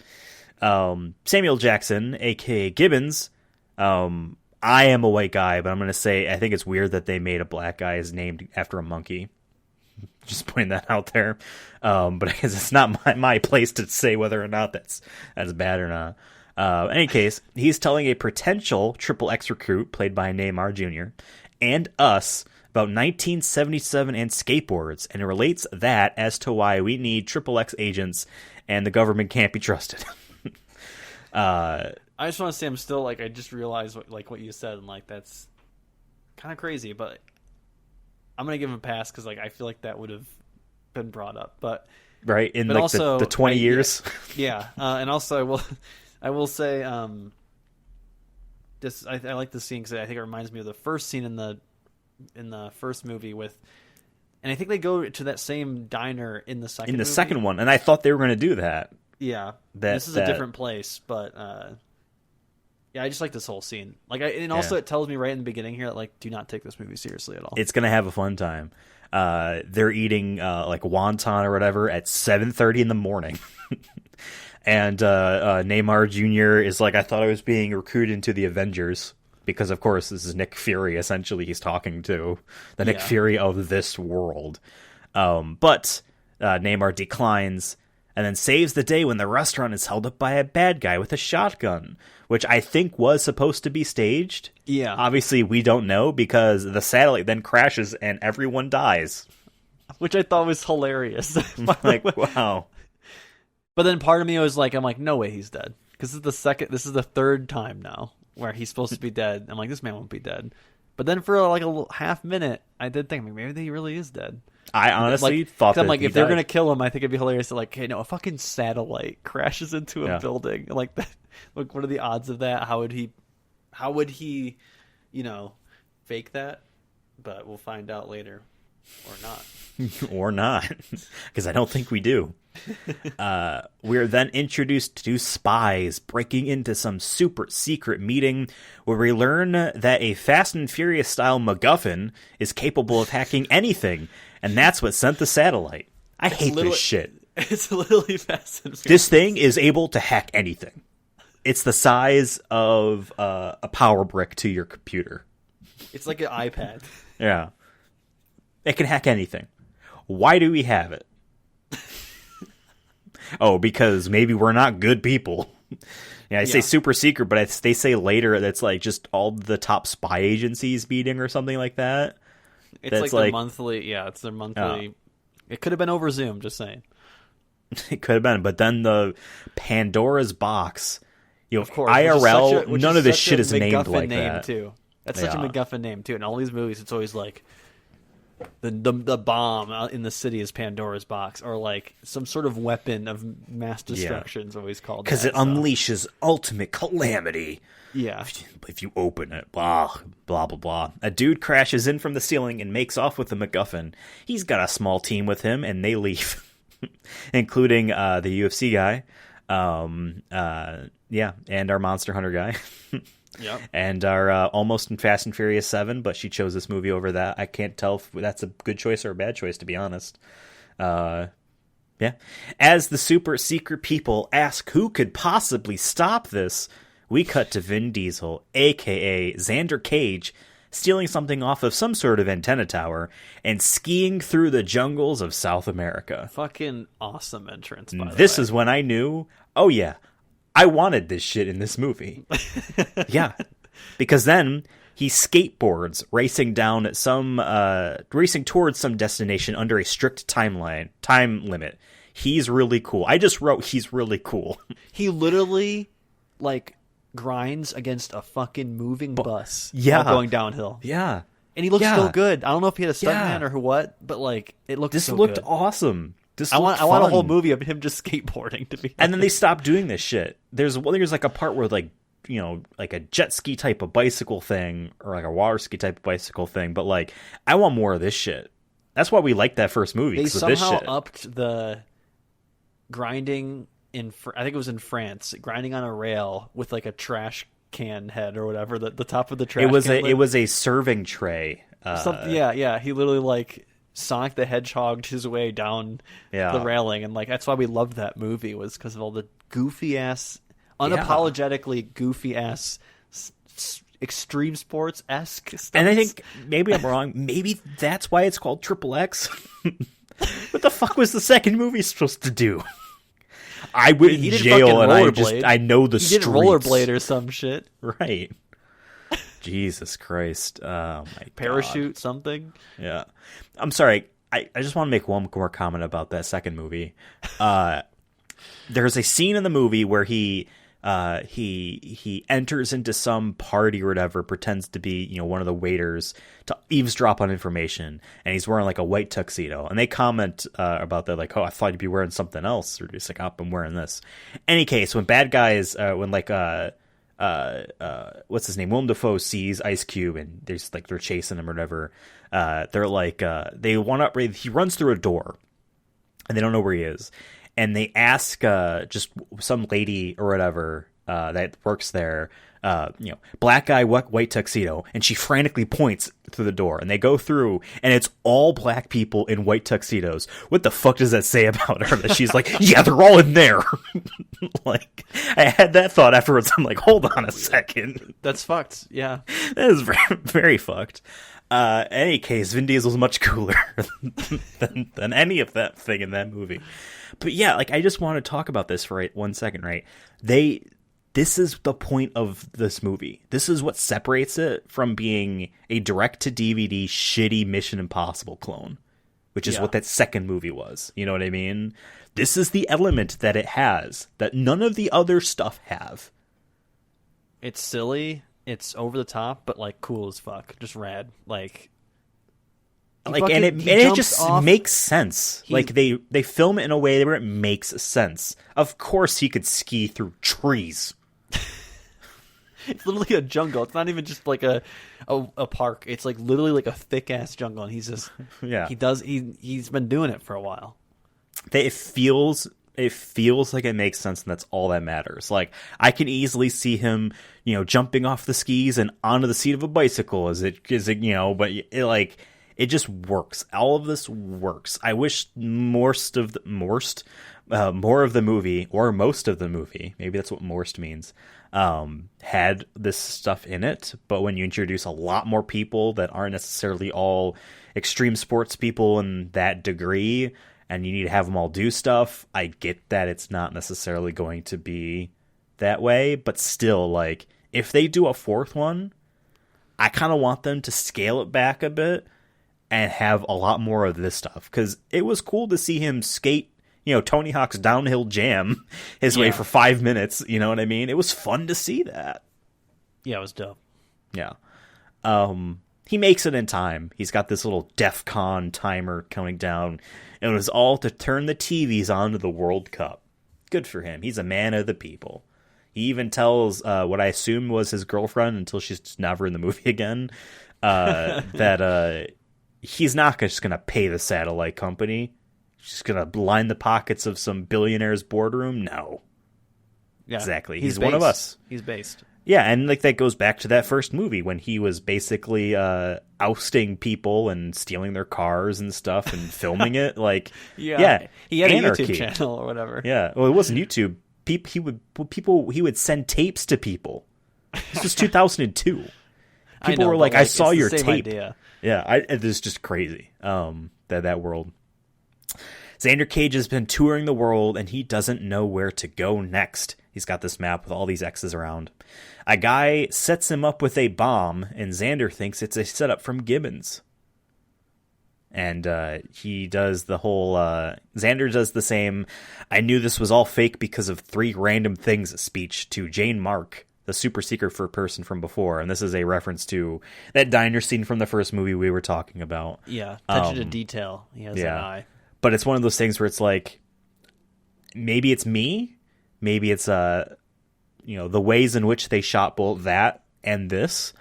Samuel Jackson, aka Gibbons. I am a white guy, but I'm going to say I think it's weird that they made a black guy is named after a monkey. Just putting that out there. But I guess it's not my place to say whether or not that's bad or not. In any case, he's telling a potential XXX recruit, played by Neymar Jr., and us about 1977 and skateboards, and it relates that as to why we need XXX agents and the government can't be trusted. I just want to say I'm still I just realized what you said, and that's kind of crazy, but I'm gonna give him a pass because I feel like that would have been brought up, but right in also, the 20 years. Yeah, and also I will say this I like the scene because I think it reminds me of the first scene in the first movie and I think they go to that same diner in the second movie. Second one, and I thought they were going to do that. Yeah, this is a different place, but yeah, I just like this whole scene. Also it tells me right in the beginning here that do not take this movie seriously at all. It's gonna have a fun time. They're eating wonton or whatever at 7:30 in the morning, and Neymar Jr. is I thought I was being recruited into the Avengers because of course this is Nick Fury. Essentially, he's talking to the Nick Fury of this world. But Neymar declines and then saves the day when the restaurant is held up by a bad guy with a shotgun, which I think was supposed to be staged. Yeah. Obviously, we don't know because the satellite then crashes and everyone dies. Which I thought was hilarious. Wow. But then part of me was I'm no way he's dead. Because this is the third time now where he's supposed to be dead. I'm this man won't be dead. But then for a little half minute, I did think maybe he really is dead. I honestly thought that if they're gonna kill him, I think it'd be hilarious to hey, no, a fucking satellite crashes into a building that. What are the odds of that? How would he, fake that? But we'll find out later, or not, or not, because I don't think we do. We're then introduced to spies breaking into some super secret meeting where we learn that a Fast and Furious style MacGuffin is capable of hacking anything, and that's what sent the satellite. I hate this shit. It's literally Fast and Furious. This thing is able to hack anything. It's the size of a power brick to your computer. It's like an iPad. Yeah. It can hack anything. Why do we have it? Oh, because maybe we're not good people. Yeah, I say super secret, but they say later that's just all the top spy agencies meeting or something like that. It's their monthly. Yeah, it's their monthly. It could have been over Zoom. Just saying. It could have been, but then the Pandora's box. Of course, IRL. None of this shit is named like name that. Too. That's such a MacGuffin name too. In all these movies, it's always the bomb out in the city is Pandora's box, or like some sort of weapon of mass destruction is always called. Because it unleashes ultimate calamity. Yeah. If you open it, blah, blah, blah, blah. A dude crashes in from the ceiling and makes off with the MacGuffin. He's got a small team with him, and they leave, including the UFC guy. And our Monster Hunter guy. Yep. And our almost in Fast and Furious 7, but she chose this movie over that. I can't tell if that's a good choice or a bad choice, to be honest. Yeah. As the super secret people ask who could possibly stop this, we cut to Vin Diesel, a.k.a. Xander Cage, stealing something off of some sort of antenna tower and skiing through the jungles of South America. Fucking awesome entrance, by the way. This is when I knew, oh yeah, I wanted this shit in this movie. Yeah. Because then he skateboards racing towards some destination under a strict time limit. He's really cool. I just wrote he's really cool. He literally grinds against a fucking moving bus while going downhill. Yeah. And he looks so good. I don't know if he had a stuntman or what, but it looked this so looked good. awesome. I want a whole movie of him just skateboarding, to be honest. And then they stopped doing this shit. There's like a part where like a jet ski type of bicycle thing or like a water ski type of bicycle thing, but I want more of this shit. That's why we liked that first movie. They somehow this shit. upped the grinding I think it was in France, grinding on a rail with a trash can head or whatever, the top of the trash can. It was a serving tray. Yeah. He literally Sonic the Hedgehog his way down the railing, and that's why we loved that movie, was because of all the goofy ass, unapologetically goofy ass extreme sports esque stuff. And I think maybe I'm wrong. Maybe that's why it's called XXX. What the fuck was the second movie supposed to do? I went in jail and I know the streets. He did rollerblade or some shit. Right. Jesus Christ. Oh my Parachute God. something. Yeah. I'm sorry. I just want to make one more comment about that second movie. There's a scene in the movie where he enters into some party or whatever, pretends to be, one of the waiters to eavesdrop on information, and he's wearing a white tuxedo. And they comment about that, oh, I thought you'd be wearing something else. Or just oh, I'm wearing this. Any case, when bad guys, what's his name? Willem Dafoe sees Ice Cube, and they're chasing him or whatever. He runs through a door, and they don't know where he is. And they ask just some lady or whatever that works there, black guy, white tuxedo, and she frantically points through the door. And they go through, and it's all black people in white tuxedos. What the fuck does that say about her? That she's yeah, they're all in there. I had that thought afterwards. I'm hold on a second. That's fucked. Yeah, that is very, very fucked. Any case, Vin Diesel's much cooler than any of that thing in that movie. But yeah, I just want to talk about this for 1 second, right? This is the point of this movie. This is what separates it from being a direct-to-DVD shitty Mission Impossible clone, which is what that second movie was. You know what I mean? This is the element that it has that none of the other stuff have. It's silly. It's over the top, but cool as fuck. Just rad. And it just makes sense. They film it in a way where it makes sense. Of course he could ski through trees. It's literally a jungle. It's not even just a park. It's literally a thick ass jungle, and he's just he's been doing it for a while. It feels like it makes sense, and that's all that matters. I can easily see him, jumping off the skis and onto the seat of a bicycle but it just works. All of this works. I wish more of the movie, or most of the movie, maybe that's what "morst" means, had this stuff in it. But when you introduce a lot more people that aren't necessarily all extreme sports people in that degree, and you need to have them all do stuff, I get that it's not necessarily going to be that way. But still, if they do a fourth one, I kind of want them to scale it back a bit and have a lot more of this stuff, because it was cool to see him skate, Tony Hawk's downhill jam his way for 5 minutes. You know what I mean? It was fun to see that. Yeah, it was dope. Yeah. he makes it in time. He's got this little DEF CON timer counting down, and it was all to turn the TVs on to the World Cup. Good for him. He's a man of the people. He even tells what I assume was his girlfriend until she's just never in the movie again, that he's not just going to pay the satellite company. He's just going to line the pockets of some billionaire's boardroom. No. Yeah, exactly. He's one of us. He's based. Yeah, and like that goes back to that first movie when he was basically ousting people and stealing their cars and stuff and filming it. Like, yeah, he had anarchy. a YouTube channel or whatever. Yeah, well, it wasn't YouTube. He would send tapes to people. This was 2002. People were like, "I saw your tape." Idea. Yeah, it is just crazy. That world. Xander Cage has been touring the world, and he doesn't know where to go next. He's got this map with all these X's around. A guy sets him up with a bomb, and Xander thinks it's a setup from Gibbons. And he does the whole... Xander does the same, "I knew this was all fake because of 3 random things" speech to Jane Mark, the super secret for person from before. And this is a reference to that diner scene from the first movie we were talking about. Yeah, attention to detail. He has an eye. But it's one of those things where it's like, maybe it's me, maybe it's the ways in which they shot both that and this.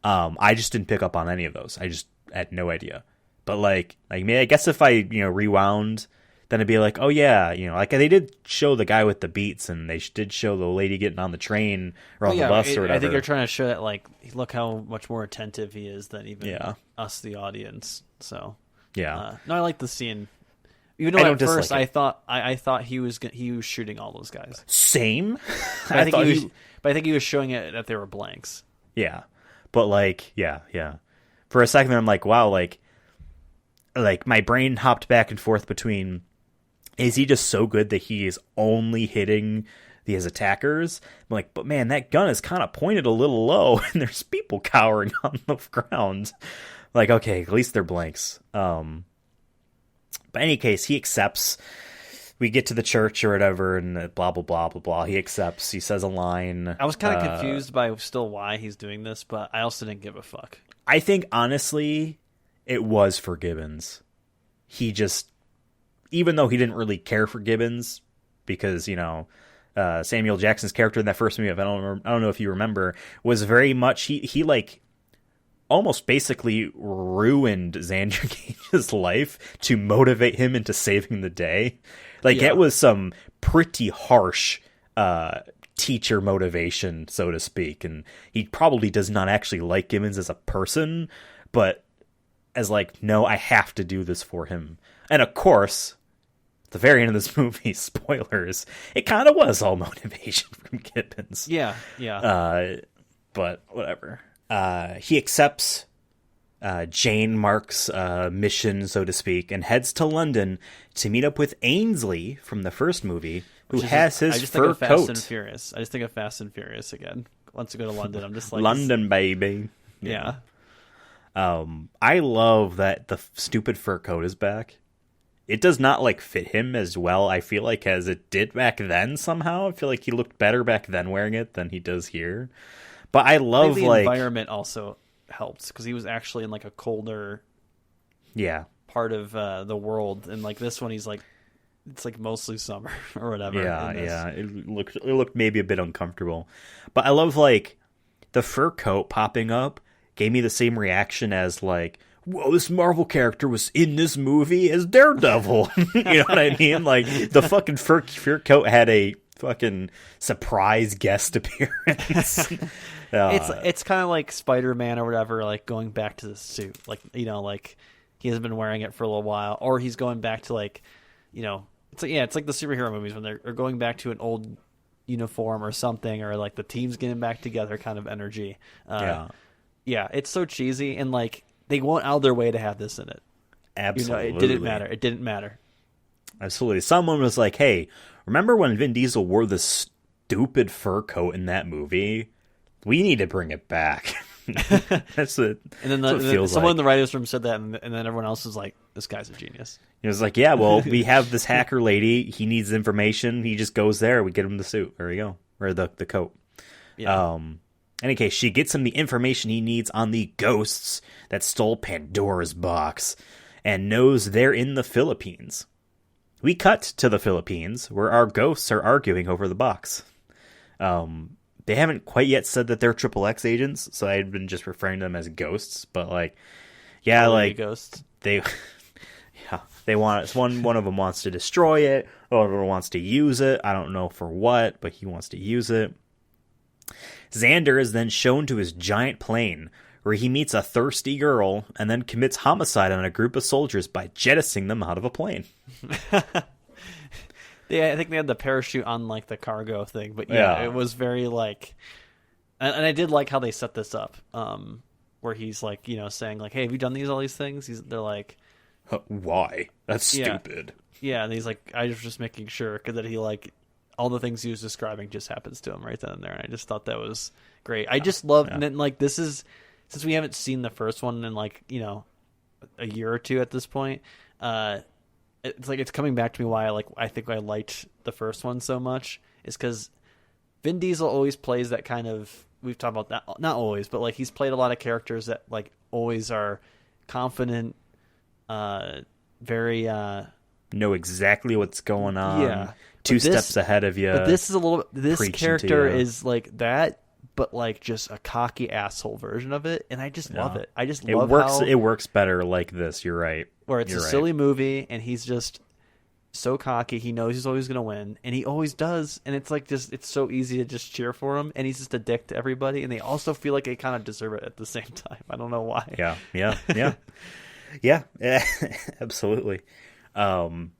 I just didn't pick up on any of those. I just had no idea. But like I guess if I rewound, then it'd be like, oh yeah, like they did show the guy with the beats, and they did show the lady getting on the train or on the bus or whatever. I think they're trying to show that, like, look how much more attentive he is than even us, the audience. So no, I like the scene. Even though at first I thought he was shooting all those guys. Same. But I think he was showing it that they were blanks. Yeah, but yeah. For a second, I'm like, wow, like my brain hopped back and forth between, is he just so good that he is only hitting his attackers? I'm like, but man, that gun is kind of pointed a little low, and there's people cowering on the ground. Like, okay, at least they're blanks. But in any case, he accepts. We get to the church or whatever, and blah, blah, blah, blah, blah. He accepts. He says a line. I was kind of confused by still why he's doing this, but I also didn't give a fuck. I think, honestly, it was for Gibbons. He just, even though he didn't really care for Gibbons, because, Samuel Jackson's character in that first movie, I don't know if you remember, was very much, he like, almost basically ruined Xander Cage's life to motivate him into saving the day. Like, it was some pretty harsh teacher motivation, so to speak. And he probably does not actually like Gibbons as a person, but as like, no, I have to do this for him. And of course, at the very end of this movie, spoilers, it kind of was all motivation from Gibbons. Yeah. But whatever. He accepts Jane Mark's mission, so to speak, and heads to London to meet up with Ainsley from the first movie, who has his fur coat. I just think of Fast and Furious again. Once I go to London, I'm just like... London, baby. Yeah. I love that the stupid fur coat is back. It does not, like, fit him as well, I feel like, as it did back then somehow. I feel like he looked better back then wearing it than he does here. But I love, the environment also helped, because he was actually in, like, a colder part of the world. And, like, this one, he's, like, it's, like, mostly summer or whatever. Yeah. It looked maybe a bit uncomfortable. But I love, like, the fur coat popping up gave me the same reaction as, like, whoa, this Marvel character was in this movie as Daredevil. You know what I mean? Like, the fucking fur coat had a fucking surprise guest appearance. It's kind of like Spider-Man or whatever, like going back to the suit, like, like he has been wearing it for a little while, or he's going back to, like, it's like the superhero movies when they're going back to an old uniform or something, or like the team's getting back together kind of energy. It's so cheesy, and like they went out of their way to have this in it. Absolutely. It didn't matter. Absolutely. Someone was like, hey, remember when Vin Diesel wore this stupid fur coat in that movie? We need to bring it back. That's it. And then someone in the writers' room said that, and then everyone else was like, this guy's a genius. He was like, yeah, well, we have this hacker lady. He needs information. He just goes there. We get him the suit. There we go. Or the coat. Yeah. In any case, she gets him the information he needs on the ghosts that stole Pandora's box and knows they're in the Philippines. We cut to the Philippines, where our ghosts are arguing over the box. They haven't quite yet said that they're XXX agents, so I'd been just referring to them as ghosts. But ghosts. They want one of them wants to destroy it, one of them wants to use it. I don't know for what, but he wants to use it. Xander is then shown to his giant plane, where he meets a thirsty girl and then commits homicide on a group of soldiers by jettisoning them out of a plane. Yeah, I think they had the parachute on like the cargo thing, but it was very and I did like how they set this up, where he's like, saying like, "Hey, have you done all these things?" They're like, "Why? That's stupid." Yeah, and he's like, "I was just making sure," because that he all the things he was describing just happens to him right then and there, and I just thought that was great. I just love, and then this is, since we haven't seen the first one in a year or two at this point, it's coming back to me why I think I liked the first one so much is because Vin Diesel always plays that kind of, we've talked about that, not always, but he's played a lot of characters that always are confident, very know exactly what's going on. Yeah. Two steps ahead of you. But this is a little, this character is like that, but just a cocky asshole version of it, and I just love it. I just love how it works better like this. You're right. Where it's silly movie, and he's just so cocky. He knows he's always going to win, and he always does. And it's it's so easy to just cheer for him, and he's just a dick to everybody. And they also feel like they kind of deserve it at the same time. I don't know why. Yeah, absolutely. Vin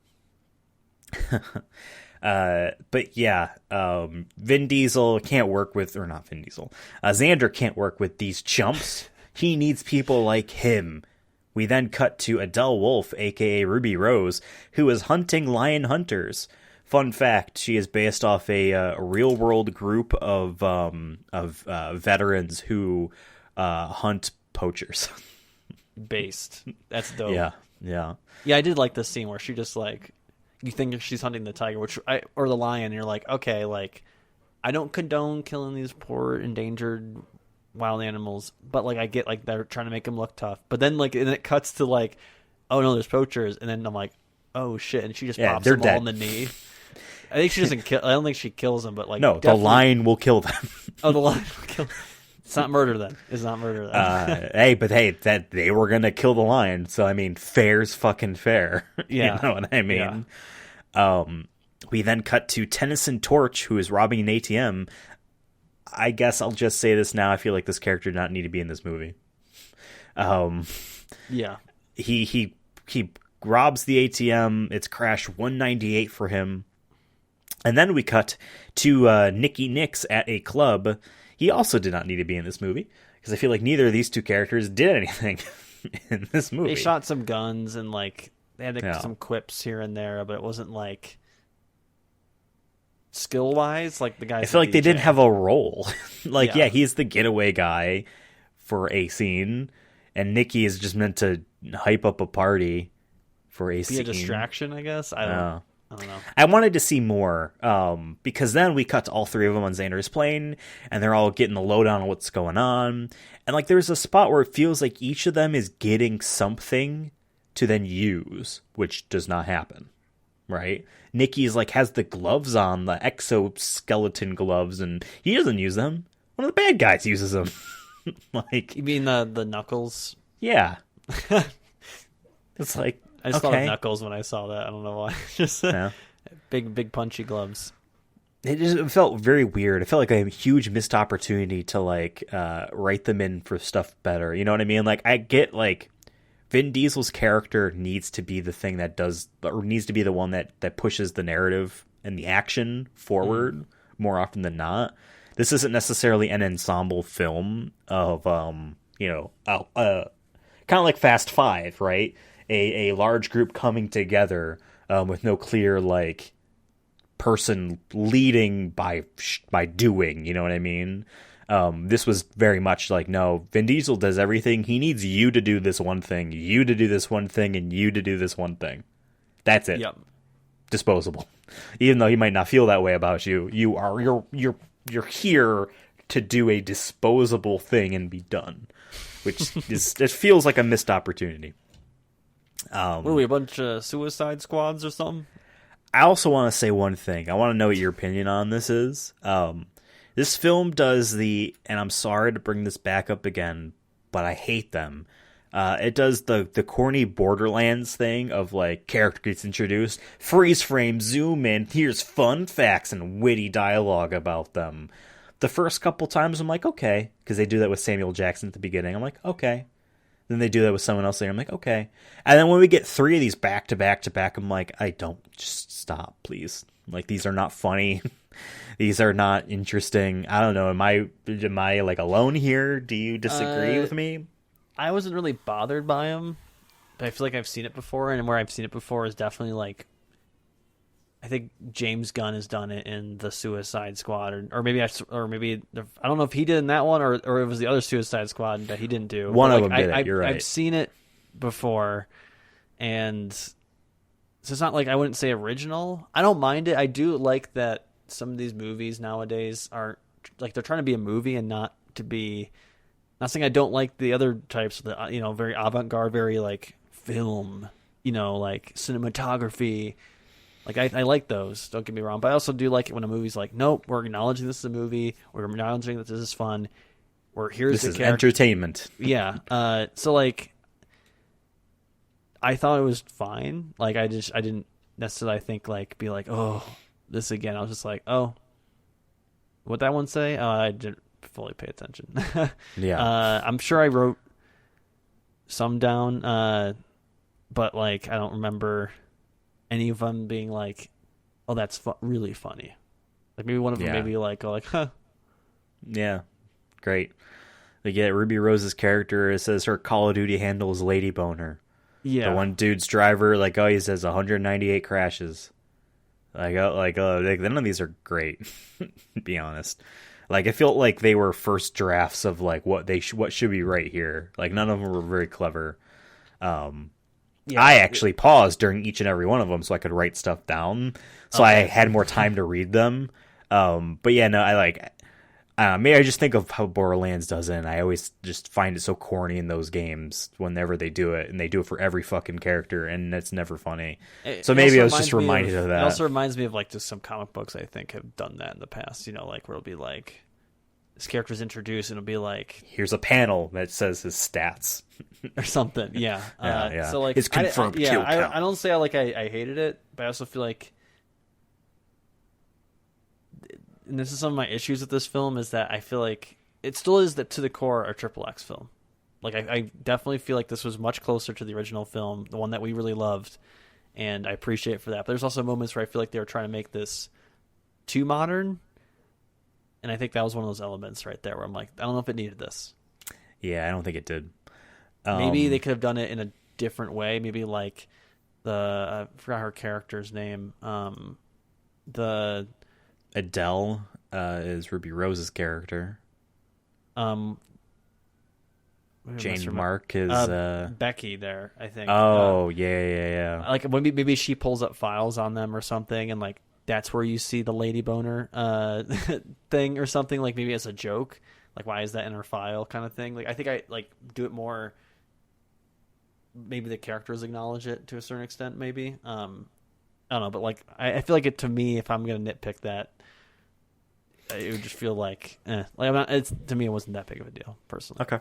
Diesel can't work with, or not Vin Diesel, Xander can't work with these chumps. He needs people like him. We then cut to Adele Wolf, aka Ruby Rose, who is hunting lion hunters. Fun fact: she is based off a real-world group of veterans who hunt poachers. That's dope. Yeah. I did like this scene where she just you think she's hunting the tiger, or the lion, and you're like, okay, I don't condone killing these poor endangered wild animals, but I get they're trying to make them look tough. But then and it cuts to oh no, there's poachers, and then I'm like, oh shit, and she just pops them all in the knee. I think she doesn't kill. I don't think she kills them, but no, the lion will kill them. Oh, the lion will kill them. It's not murder then. It's not murder then. That they were gonna kill the lion, so I mean, fair's fucking fair. Yeah, you know what I mean. Yeah. We then cut to Tennyson Torch, who is robbing an ATM. I guess I'll just say this now. I feel like this character did not need to be in this movie. Yeah. He robs the ATM. It's crash 198 for him. And then we cut to Nicky Nix at a club. He also did not need to be in this movie, because I feel like neither of these two characters did anything in this movie. They shot some guns and they had some quips here and there, but it wasn't skill wise the guys. I feel like they didn't have a role. He's the getaway guy for a scene, and Nicky is just meant to hype up a party for a scene. Be a distraction, I guess. I don't know. I wanted to see more, because then we cut to all three of them on Xander's plane, and they're all getting the lowdown on what's going on. And there's a spot where it feels like each of them is getting something to then use, which does not happen, right? Nicky's has the gloves on, the exoskeleton gloves, and he doesn't use them. One of the bad guys uses them. You mean the Knuckles? Yeah. It's I just thought of Knuckles when I saw that. I don't know why. Just big punchy gloves. It felt very weird. It felt like a huge missed opportunity to write them in for stuff better. You know what I mean? I get Vin Diesel's character needs to be the thing that does, or needs to be the one that pushes the narrative and the action forward more often than not. This isn't necessarily an ensemble film of kind of like Fast Five, right? A large group coming together with no clear person leading by doing, you know what I mean? This was very much no, Vin Diesel does everything. He needs you to do this one thing, you to do this one thing, and you to do this one thing. That's it. Yep. Disposable. Even though he might not feel that way about you, you're here to do a disposable thing and be done, which it feels like a missed opportunity. What are we, a bunch of Suicide Squads or something? I also want to say one thing. I want to know what your opinion on this is. This film does and I'm sorry to bring this back up again, but I hate them. It does the corny Borderlands thing of like character gets introduced, freeze frame, zoom in, here's fun facts and witty dialogue about them. The first couple times I'm like, okay, because they do that with Samuel Jackson at the beginning. I'm like, okay. Then they do that with someone else later. I'm like, okay. And then when we get 3 of these back to back to back, I'm like, just stop, please. Like, these are not funny. These are not interesting. I don't know. Am I like alone here? Do you disagree with me? I wasn't really bothered by them, but I feel like I've seen it before, and where I've seen it before is definitely like, I think James Gunn has done it in the Suicide Squad, or maybe I don't know if he did in that one, or it was the other Suicide Squad that he didn't do. One of them did it. You're right. I've seen it before, and so it's not like I wouldn't say original. I don't mind it. I do like that some of these movies nowadays are like they're trying to be a movie and not to be. Not saying I don't like the other types, the very avant-garde, very like film, like cinematography. Like I like those. Don't get me wrong, but I also do like it when a movie's like, nope, we're acknowledging this is a movie. We're acknowledging that this is fun. This is entertainment. Yeah. So like, I thought it was fine. Like I didn't necessarily be like, oh, this again. I was just like, oh, what'd that one say? Oh, I didn't fully pay attention. Yeah. I'm sure I wrote some down, but like I don't remember any of them being like, oh, that's really funny. Like maybe one of them maybe like, oh, like, huh. Yeah. Great. Like, yeah, Ruby Rose's character, it says her Call of Duty handle is Lady Boner. Yeah. The one dude's driver, like, oh, he says 198 crashes. None of these are great, to be honest. Like, I felt like they were first drafts of like what should be right here. Like, none of them were very clever. I actually paused during each and every one of them so I could write stuff down, so I had more time to read them. But yeah, no, maybe I just think of how Borderlands does it, and I always just find it so corny in those games whenever they do it, and they do it for every fucking character, and it's never funny. So maybe I was just reminded of that. It also reminds me of like just some comic books I think have done that in the past, like where it'll be like, this character's introduced and it'll be like, here's a panel that says his stats or something. Yeah. Yeah. So like, his confirmed kill count. I don't say I hated it, but I also feel like, and this is some of my issues with this film, is that I feel like it still is that to the core a XXX film. Like I definitely feel like this was much closer to the original film, the one that we really loved, and I appreciate it for that. But there's also moments where I feel like they were trying to make this too modern. And I think that was one of those elements right there where I'm like, I don't know if it needed this. Yeah, I don't think it did. Maybe they could have done it in a different way. Maybe like I forgot her character's name. The Adele is Ruby Rose's character. Jane Mark is Becky there, I think. Oh, yeah. Like maybe she pulls up files on them or something, and like that's where you see the Lady Boner thing or something, like maybe as a joke. Like, why is that in her file kind of thing? Like, I think I like do it more. Maybe the characters acknowledge it to a certain extent, maybe. I don't know, but like, I feel like it, to me, if I'm going to nitpick that, it would just feel like, Like, to me, it wasn't that big of a deal, personally. Okay.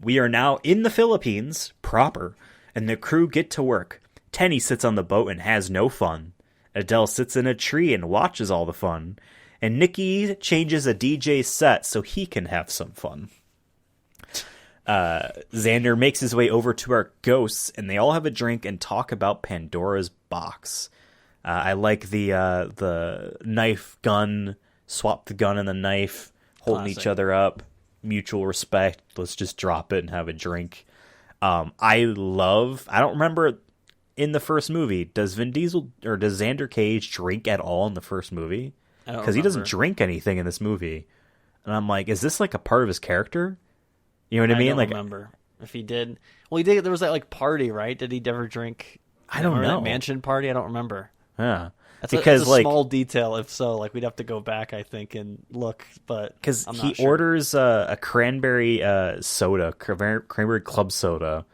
We are now in the Philippines proper, and the crew get to work. Tenny sits on the boat and has no fun. Adele sits in a tree and watches all the fun. And Nicky changes a DJ's set so he can have some fun. Xander makes his way over to our ghosts, and they all have a drink and talk about Pandora's box. I like the knife gun, swap the gun and the knife, holding each other up, mutual respect. Let's just drop it and have a drink. I don't remember in the first movie, does Vin Diesel or does Xander Cage drink at all in the first movie? Because he doesn't drink anything in this movie. And I'm like, is this like a part of his character? You know what I mean? I don't remember if he did. Well, he did. There was that like party, right? Did he ever drink? I don't know. That mansion party? I don't remember. Yeah. because that's a small detail. If so, like we'd have to go back, I think, and look. But because he orders a cranberry soda, cranberry club soda.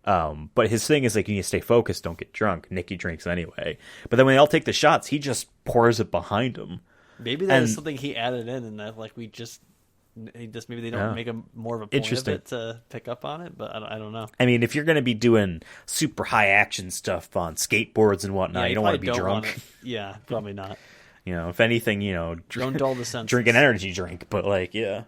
But his thing is like, you need to stay focused, don't get drunk. Nikki drinks anyway. But then when they all take the shots, he just pours it behind him. Maybe that is something he added in, and that like maybe they don't make a more of a point of it to pick up on it. But I don't know. I mean, if you're going to be doing super high action stuff on skateboards and whatnot, you don't want to be drunk. Yeah, probably not. If anything, don't dull the senses. Drink an energy drink. But like, yeah.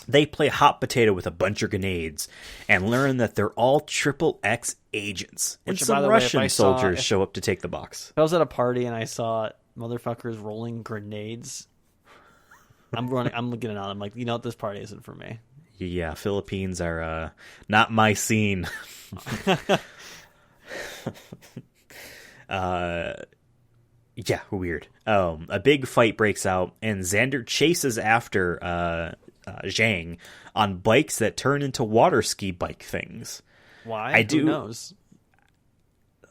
They play hot potato with a bunch of grenades and learn that they're all XXx agents. And some Russian soldiers show up to take the box. If I was at a party and I saw motherfuckers rolling grenades, I'm looking on. I'm like, this party isn't for me. Yeah, Philippines are not my scene. Yeah, weird. A big fight breaks out, and Xander chases after Zhang on bikes that turn into water ski bike things. Why? Who knows?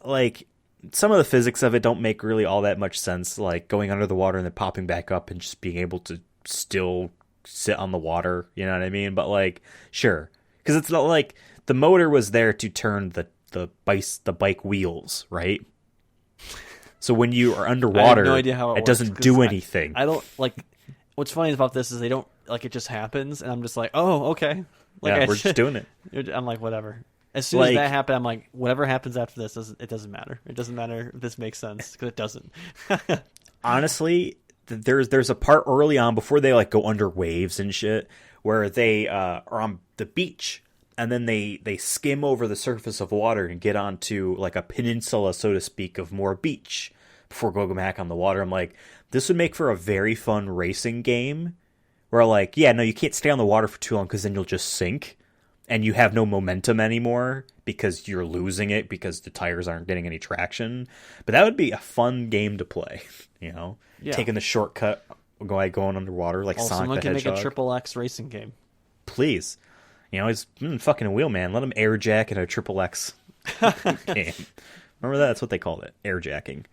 Like, some of the physics of it don't make really all that much sense, like going under the water and then popping back up and just being able to still sit on the water, you know what I mean? But like, sure, because it's not like the motor was there to turn the bike wheels, right? So when you are underwater, I have no idea how it doesn't do anything. I don't like. What's funny about this is they don't like, it just happens, and I'm just like, oh, okay. Like, yeah, we're just doing it. I'm like, whatever. As soon as that happened, I'm like, whatever happens after this, it doesn't matter. It doesn't matter if this makes sense, because it doesn't. Honestly, there's a part early on before they like go under waves and shit where they are on the beach, and then they skim over the surface of water and get onto like a peninsula, so to speak, of more beach before going back on the water. I'm like, this would make for a very fun racing game where like, yeah, no, you can't stay on the water for too long because then you'll just sink and you have no momentum anymore because you're losing it because the tires aren't getting any traction. But that would be a fun game to play, taking the shortcut, going underwater like Sonic the Hedgehog. Someone can make a XXx racing game. Please. He's fucking a wheel, man. Let him airjack in a XXx game. Remember that? That's what they called it. Airjacking.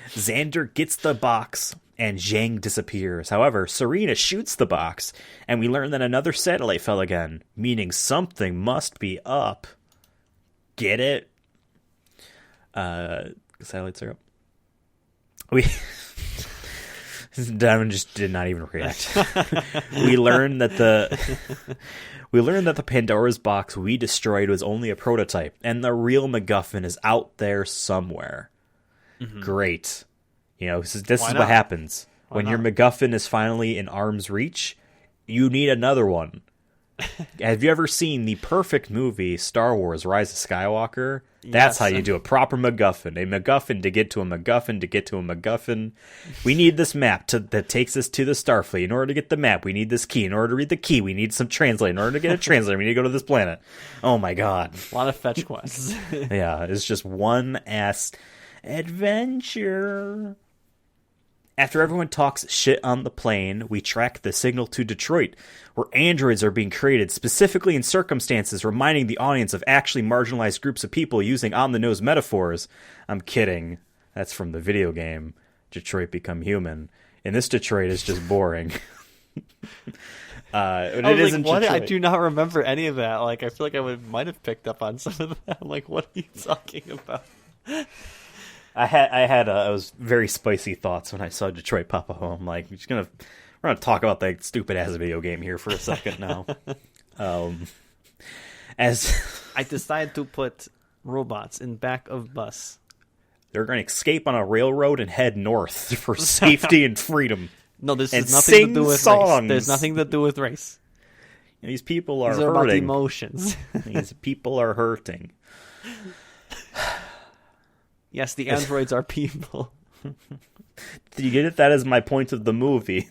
Xander gets the box and Zhang disappears. However, Serena shoots the box and we learn that another satellite fell again, meaning something must be up. Get it? Satellites are up. Diamond just did not even react. We learned that the Pandora's box we destroyed was only a prototype, and the real MacGuffin is out there somewhere. Mm-hmm. Great. This is what happens. When your MacGuffin is finally in arm's reach, you need another one. Have you ever seen the perfect movie, Star Wars, Rise of Skywalker? That's how you do a proper MacGuffin. A MacGuffin to get to a MacGuffin to get to a MacGuffin. We need this map that takes us to the Starfleet. In order to get the map, we need this key. In order to read the key, we need some translator. In order to get a translator, we need to go to this planet. Oh my god. A lot of fetch quests. Yeah, it's just one ass adventure. After everyone talks shit on the plane, we track the signal to Detroit, where androids are being created specifically in circumstances reminding the audience of actually marginalized groups of people using on-the-nose metaphors. I'm kidding. That's from the video game, Detroit Become Human. And this Detroit is just boring. It isn't Detroit. I Detroit. do not remember any of that. Like, I feel like I might have picked up on some of that. I'm like, what are you talking about? I was very spicy thoughts when I saw Detroit pop up. I'm like, we're gonna talk about that stupid ass video game here for a second now. As I decided to put robots in back of bus. They're going to escape on a railroad and head north for safety and freedom. No, this has nothing to do with songs. Race. There's nothing to do with race. These people are hurting. These are about emotions. These people are hurting. Yes, the androids are people. Did you get it? That is my point of the movie.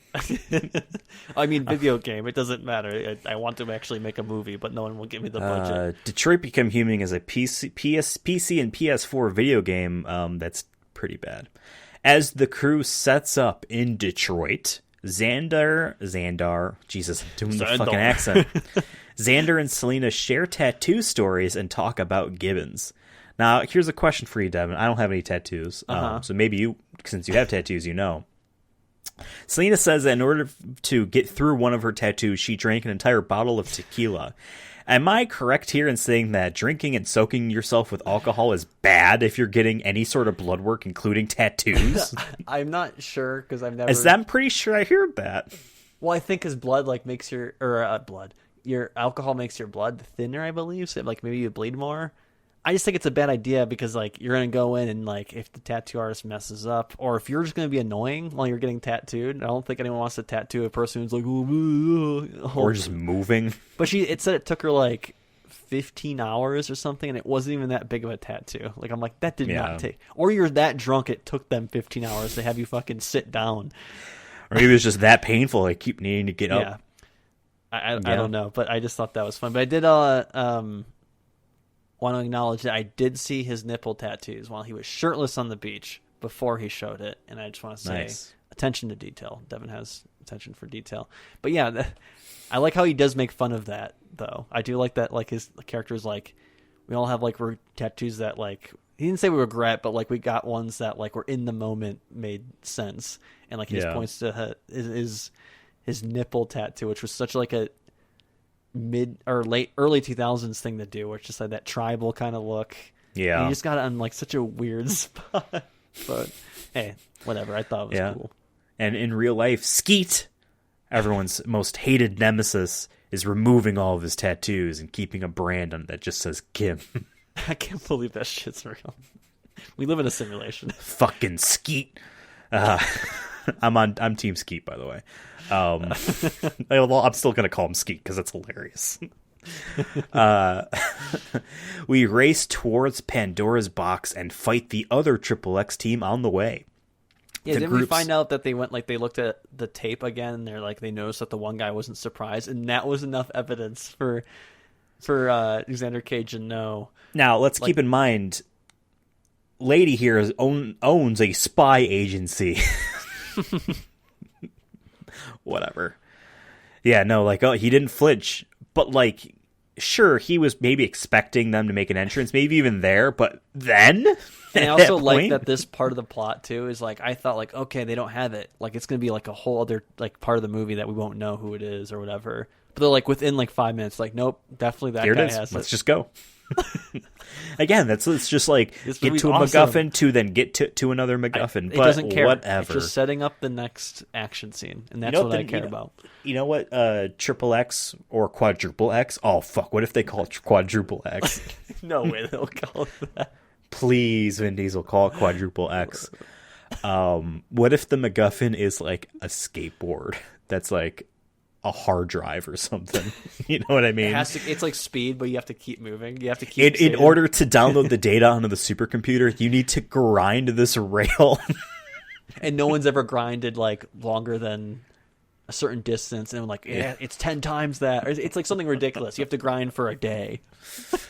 I mean, video game. It doesn't matter. I want to actually make a movie, but no one will give me the budget. Detroit Become Human is a PC and PS4 video game that's pretty bad. As the crew sets up in Detroit, Xander, Jesus, I'm doing the fucking accent. Xander and Selena share tattoo stories and talk about Gibbons. Now, here's a question for you, Devin. I don't have any tattoos, so maybe you, since you have tattoos, you know. Selena says that in order to get through one of her tattoos, she drank an entire bottle of tequila. Am I correct here in saying that drinking and soaking yourself with alcohol is bad if you're getting any sort of blood work, including tattoos? I'm not sure because I've never. I'm pretty sure I heard that. Well, I think his blood makes your your alcohol makes your blood thinner, I believe. So maybe you bleed more. I just think it's a bad idea because you're gonna go in and if the tattoo artist messes up, or if you're just gonna be annoying while you're getting tattooed. I don't think anyone wants to tattoo a person who's or just moving. But it said it took her 15 hours or something, and it wasn't even that big of a tattoo. I'm like, that did not take. Or you're that drunk it took them 15 hours to have you fucking sit down. Or maybe it's just that painful. I keep needing to get up. I don't know, but I just thought that was fun. But I did want to acknowledge that I did see his nipple tattoos while he was shirtless on the beach before he showed it, and I just want to say attention to detail. Devin has attention for detail. But yeah, I like how he does make fun of that, though. I do like that, his characters, we all have tattoos that he didn't say we regret, but we got ones that were in the moment made sense, and he just points to his nipple tattoo, which was such a mid or late early 2000s thing to do, where it's just that tribal kind of look. Yeah, and you just got it on such a weird spot. But hey, whatever. I thought it was cool. And in real life, Skeet, everyone's most hated nemesis, is removing all of his tattoos and keeping a brand on that just says Kim. I can't believe that shit's real. We live in a simulation. Fucking Skeet. I'm Team Skeet, by the way. I'm still gonna call him Skeet because it's hilarious. We race towards Pandora's box and fight the other XXX team on the way. Yeah, didn't we find out that they went they looked at the tape again and they're they noticed that the one guy wasn't surprised, and that was enough evidence for Xander Cage to know. Now let's keep in mind, lady here owns a spy agency. Whatever. Yeah, no, he didn't flinch, but sure, he was maybe expecting them to make an entrance, maybe even there, but then. And I also like that this part of the plot too is I thought okay, they don't have it, it's gonna be a whole other part of the movie that we won't know who it is or whatever. But they're within 5 minutes, nope, definitely that here guy it is. has it. Let's just go. Again, it's just get to a awesome. MacGuffin to then get to another MacGuffin. It doesn't care. Whatever. It's just setting up the next action scene, and that's what I care about. You know what? XXX or Quadruple X? Oh fuck! What if they call it Quadruple X? No way they'll call it that. Please, Vin Diesel, call it Quadruple X. What if the MacGuffin is a skateboard that's a hard drive or something? You know what I mean? It's like speed, but you have to keep moving. You have to keep in order to download the data onto the supercomputer, you need to grind this rail. And no one's ever grinded longer than a certain distance, and it's 10 times that. Or it's something ridiculous. You have to grind for a day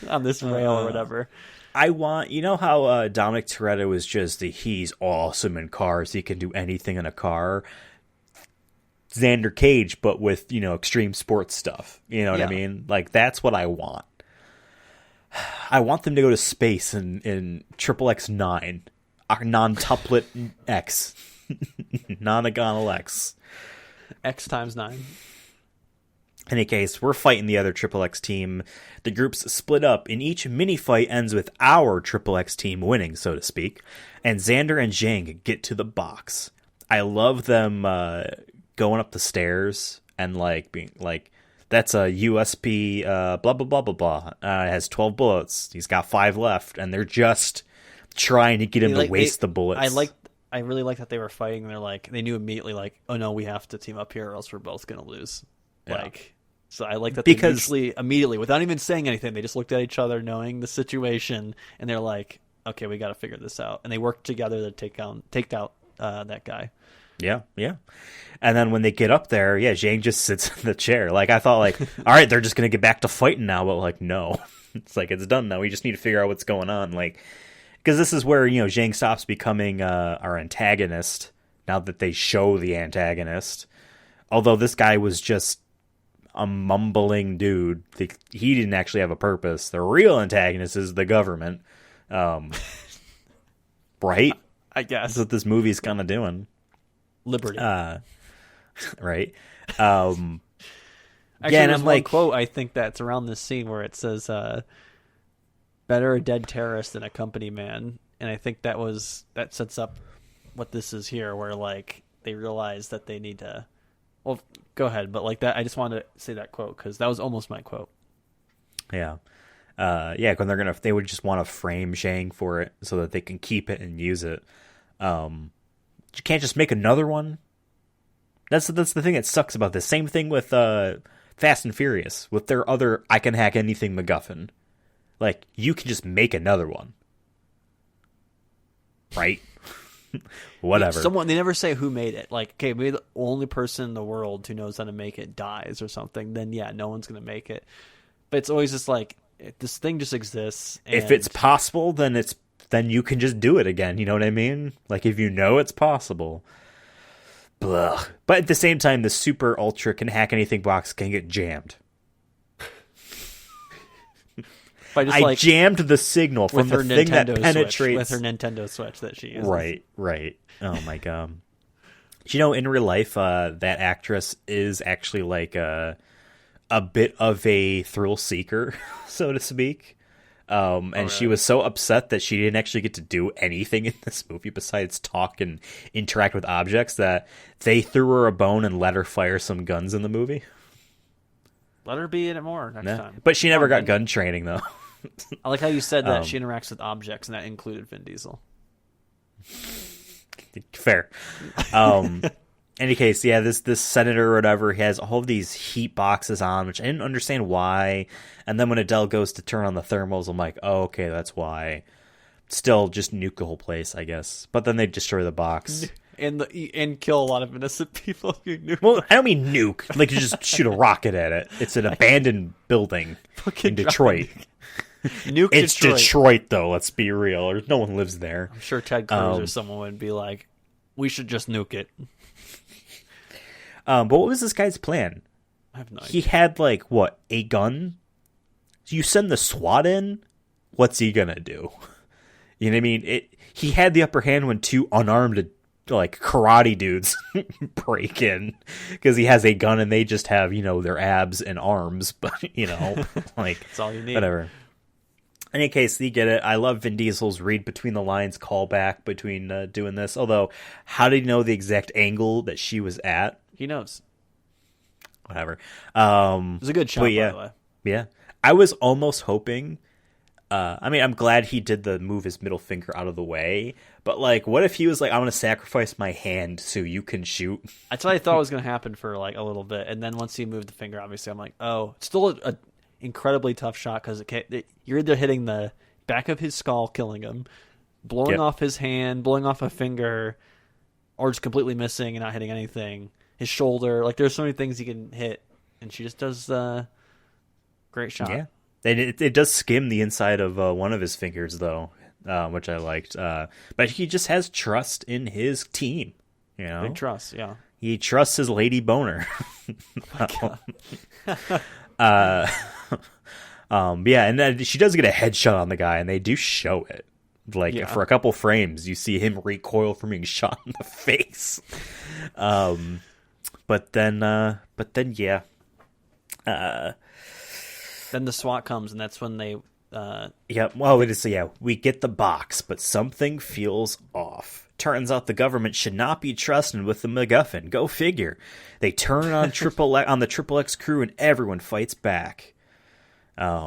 on this rail or whatever. I want, how Dominic Toretto is just he's awesome in cars. He can do anything in a car. Xander Cage, but with, extreme sports stuff. You know what I mean? That's what I want. I want them to go to space in XXX9. Non-tuplet X. Non-agonal X. X times 9. In any case, we're fighting the other XXX team. The groups split up, and each mini-fight ends with our XXX team winning, so to speak. And Xander and Zhang get to the box. I love them going up the stairs and being that's a USP blah blah blah blah blah. It has 12 bullets. He's got 5 left, and they're just trying to get him to waste the bullets. I really like that they were fighting. They're they knew immediately oh no, we have to team up here or else we're both gonna lose. Yeah. So I like that they immediately, without even saying anything, they just looked at each other, knowing the situation, and they're okay, we got to figure this out. And they worked together to take out that guy. Yeah. And then when they get up there, Zhang just sits in the chair. I thought, all right, they're just going to get back to fighting now, but no. It's it's done now. We just need to figure out what's going on. Because this is where, Zhang stops becoming our antagonist now that they show the antagonist. Although this guy was just a mumbling dude. He didn't actually have a purpose. The real antagonist is the government, Right? I guess That's what this movie's kind of doing. liberty. Right? Actually, and there's I'm one like, quote I think that's around this scene where it says, "Better a dead terrorist than a company man," and I think that sets up what this is here, where like they realize that they need to. Well, go ahead, but like that, I just wanted to say that quote because that was almost my quote. yeah. When they would just want to frame Zhang for it so that they can keep it and use it. You can't just make another one. That's the thing that sucks about this. Same thing with Fast and Furious with their other I can hack anything MacGuffin. Like you can just make another one, right? Whatever. They never say who made it. Like, okay, maybe the only person in the world who knows how to make it dies or something. Then yeah, no one's gonna make it. But it's always just like this thing just exists. And if it's possible, then you can just do it again. You know what I mean? Like if you know it's possible. Blah. But at the same time, the super ultra can hack anything box can get jammed. I jammed the signal from the thing that penetrates with her Nintendo Switch that she uses. Right. Oh my god. You know, in real life, that actress is actually like a bit of a thrill seeker, so to speak. And she was so upset that she didn't actually get to do anything in this movie besides talk and interact with objects that they threw her a bone and let her fire some guns in the movie. Let her be in it more next time. But she never got gun training, though. I like how you said that she interacts with objects, and that included Vin Diesel. Fair. Any case, yeah, this senator or whatever, he has all of these heat boxes on, which I didn't understand why. And then when Adele goes to turn on the thermals, I'm like, oh, okay, that's why. Still, just nuke the whole place, I guess. But then they destroy the box. And kill a lot of innocent people. Well, I don't mean nuke. Like, you just shoot a rocket at it. It's an abandoned building in Detroit. Nuke it's Detroit. Detroit, though, let's be real. No one lives there. I'm sure Ted Cruz or someone would be like, we should just nuke it. But what was this guy's plan? I have no idea. He had, like, what, a gun? So you send the SWAT in? What's he gonna do? You know what I mean? He had the upper hand when two unarmed, like, karate dudes break in. Because he has a gun and they just have, their abs and arms. But, like, that's all you need. Whatever. In any case, you get it. I love Vin Diesel's read between the lines callback between doing this. Although, how did he know the exact angle that she was at? He knows. Whatever. It was a good shot, by the way. Yeah. I was almost hoping... I'm glad he did move his middle finger out of the way. But, like, what if he was like, I'm going to sacrifice my hand so you can shoot? That's what I thought was going to happen for, like, a little bit. And then once he moved the finger, obviously, I'm like, oh, it's still a incredibly tough shot because you're either hitting the back of his skull, killing him, blowing off his hand, blowing off a finger, or just completely missing and not hitting anything. His shoulder, like there's so many things he can hit, and she just does great shot. Yeah, and it does skim the inside of one of his fingers though, which I liked. But he just has trust in his team. Big trust. Yeah, he trusts his lady boner. Yeah, and then she does get a headshot on the guy, and they do show it. Like for a couple frames, you see him recoil from being shot in the face. But then, yeah. Then the SWAT comes, and that's when they. We get the box, but something feels off. Turns out the government should not be trusted with the MacGuffin. Go figure. They turn on on the XXX crew, and everyone fights back. But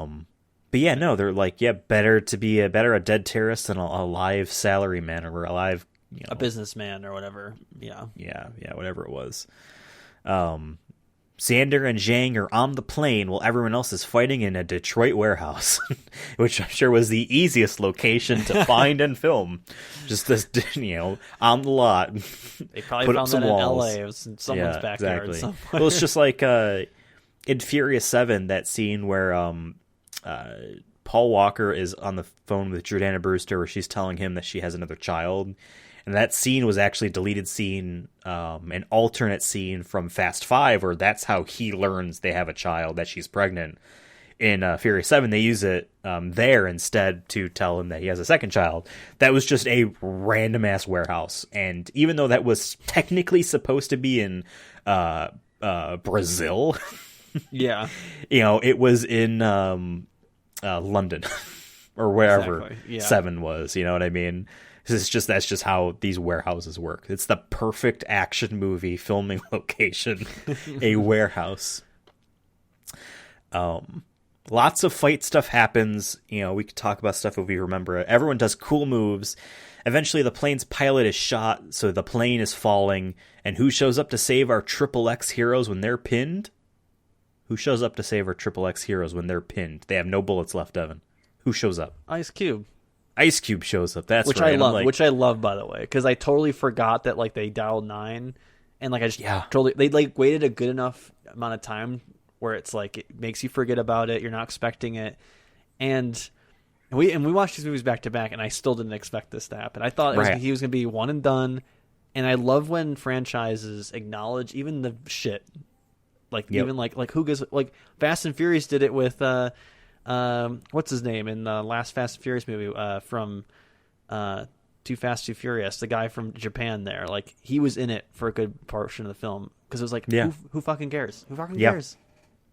yeah, no, they're like, better a dead terrorist than a live salaryman or a live, a businessman or whatever. Yeah, whatever it was. Xander and Zhang are on the plane while everyone else is fighting in a Detroit warehouse, which I'm sure was the easiest location to find and film. Just this, on the lot. They probably found that in LA. It was in someone's backyard. Exactly. Well, it's just like in Furious 7, that scene where Paul Walker is on the phone with Jordana Brewster, where she's telling him that she has another child. And that scene was actually a deleted scene, an alternate scene from Fast 5, where that's how he learns they have a child, that she's pregnant. in Furious 7, they use it there instead to tell him that he has a second child. That was just a random ass warehouse, and even though that was technically supposed to be in Brazil, yeah, it was in London or wherever exactly. Yeah. 7 was. You know what I mean? That's just how these warehouses work. It's the perfect action movie filming location, a warehouse. Lots of fight stuff happens. We could talk about stuff if we remember it. Everyone does cool moves. Eventually, the plane's pilot is shot, so the plane is falling. And who shows up to save our XXX heroes when they're pinned? Who shows up to save our XXX heroes when they're pinned? They have no bullets left, Evan. Who shows up? Ice Cube. Ice Cube shows up. That's which right. I love. Which I love, by the way, because I totally forgot that they dialed 9, and I just totally they waited a good enough amount of time where it's it makes you forget about it. You're not expecting it, and we watched these movies back to back, and I still didn't expect this to happen. I thought he was going to be one and done, and I love when franchises acknowledge even the shit, even who goes Fast and Furious did it with what's his name in the last Fast and Furious movie from Too Fast, Too Furious, the guy from Japan there. He was in it for a good portion of the film because it was who fucking cares? Who fucking cares?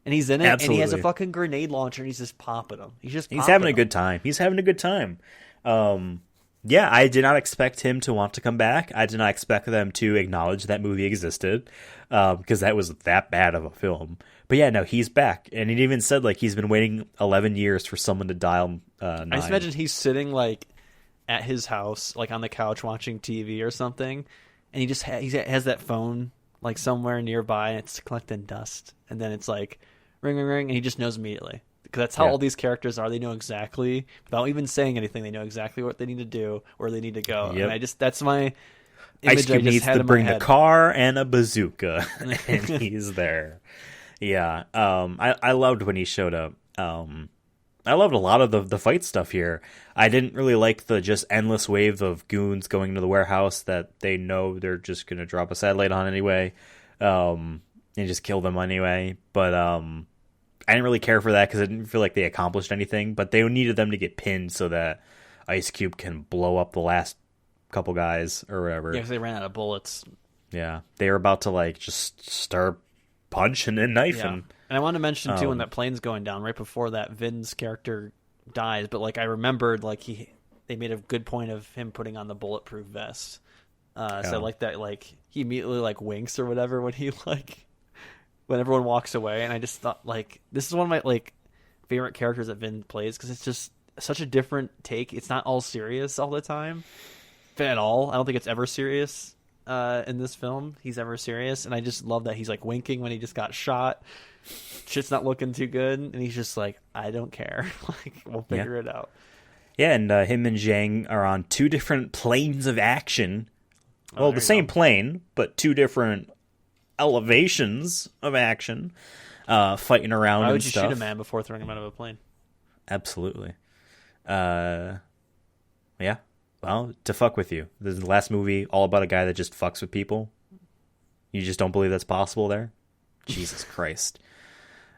And he's in it, and he has a fucking grenade launcher, and he's just popping them. He's having a good time. He's having a good time. I did not expect him to want to come back. I did not expect them to acknowledge that movie existed because that was that bad of a film. But yeah, no, he's back. And he even said he's been waiting 11 years for someone to dial 9. I just imagine he's sitting at his house, on the couch watching TV or something, and he has that phone somewhere nearby, and it's collecting dust. And then it's ring, ring, ring, and he just knows immediately. Because that's how all these characters are. They know exactly, without even saying anything, they know exactly what they need to do, where they need to go. Yep. And that's my Ice Cube needs to bring the car and a bazooka, and he's there. Yeah, I loved when he showed up. I loved a lot of the fight stuff here. I didn't really like the just endless wave of goons going into the warehouse that they know they're just going to drop a satellite on anyway, and just kill them anyway. But I didn't really care for that because I didn't feel like they accomplished anything. But they needed them to get pinned so that Ice Cube can blow up the last couple guys or whatever. Yeah, because they ran out of bullets. Yeah, they were about to just start punching and knifing. Yeah. And I wanted to mention too, when that plane's going down, right before that, Vin's character dies. But I remembered, they made a good point of him putting on the bulletproof vest. So I like that. He immediately winks or whatever when he when everyone walks away. And I just thought this is one of my favorite characters that Vin plays because it's just such a different take. It's not all serious all the time, at all. I don't think it's ever serious. In this film, he's ever serious, and I just love that he's winking when he just got shot. Shit's not looking too good, and he's just I don't care. We'll figure it out. Yeah, and him and Zhang are on two different planes of action. Well, the same plane, but two different elevations of action, fighting around. Why and would you stuff. shoot a man before throwing him out of a plane? Absolutely. Yeah. Well, to fuck with you. This is the last movie all about a guy that just fucks with people. You just don't believe that's possible there? Jesus Christ.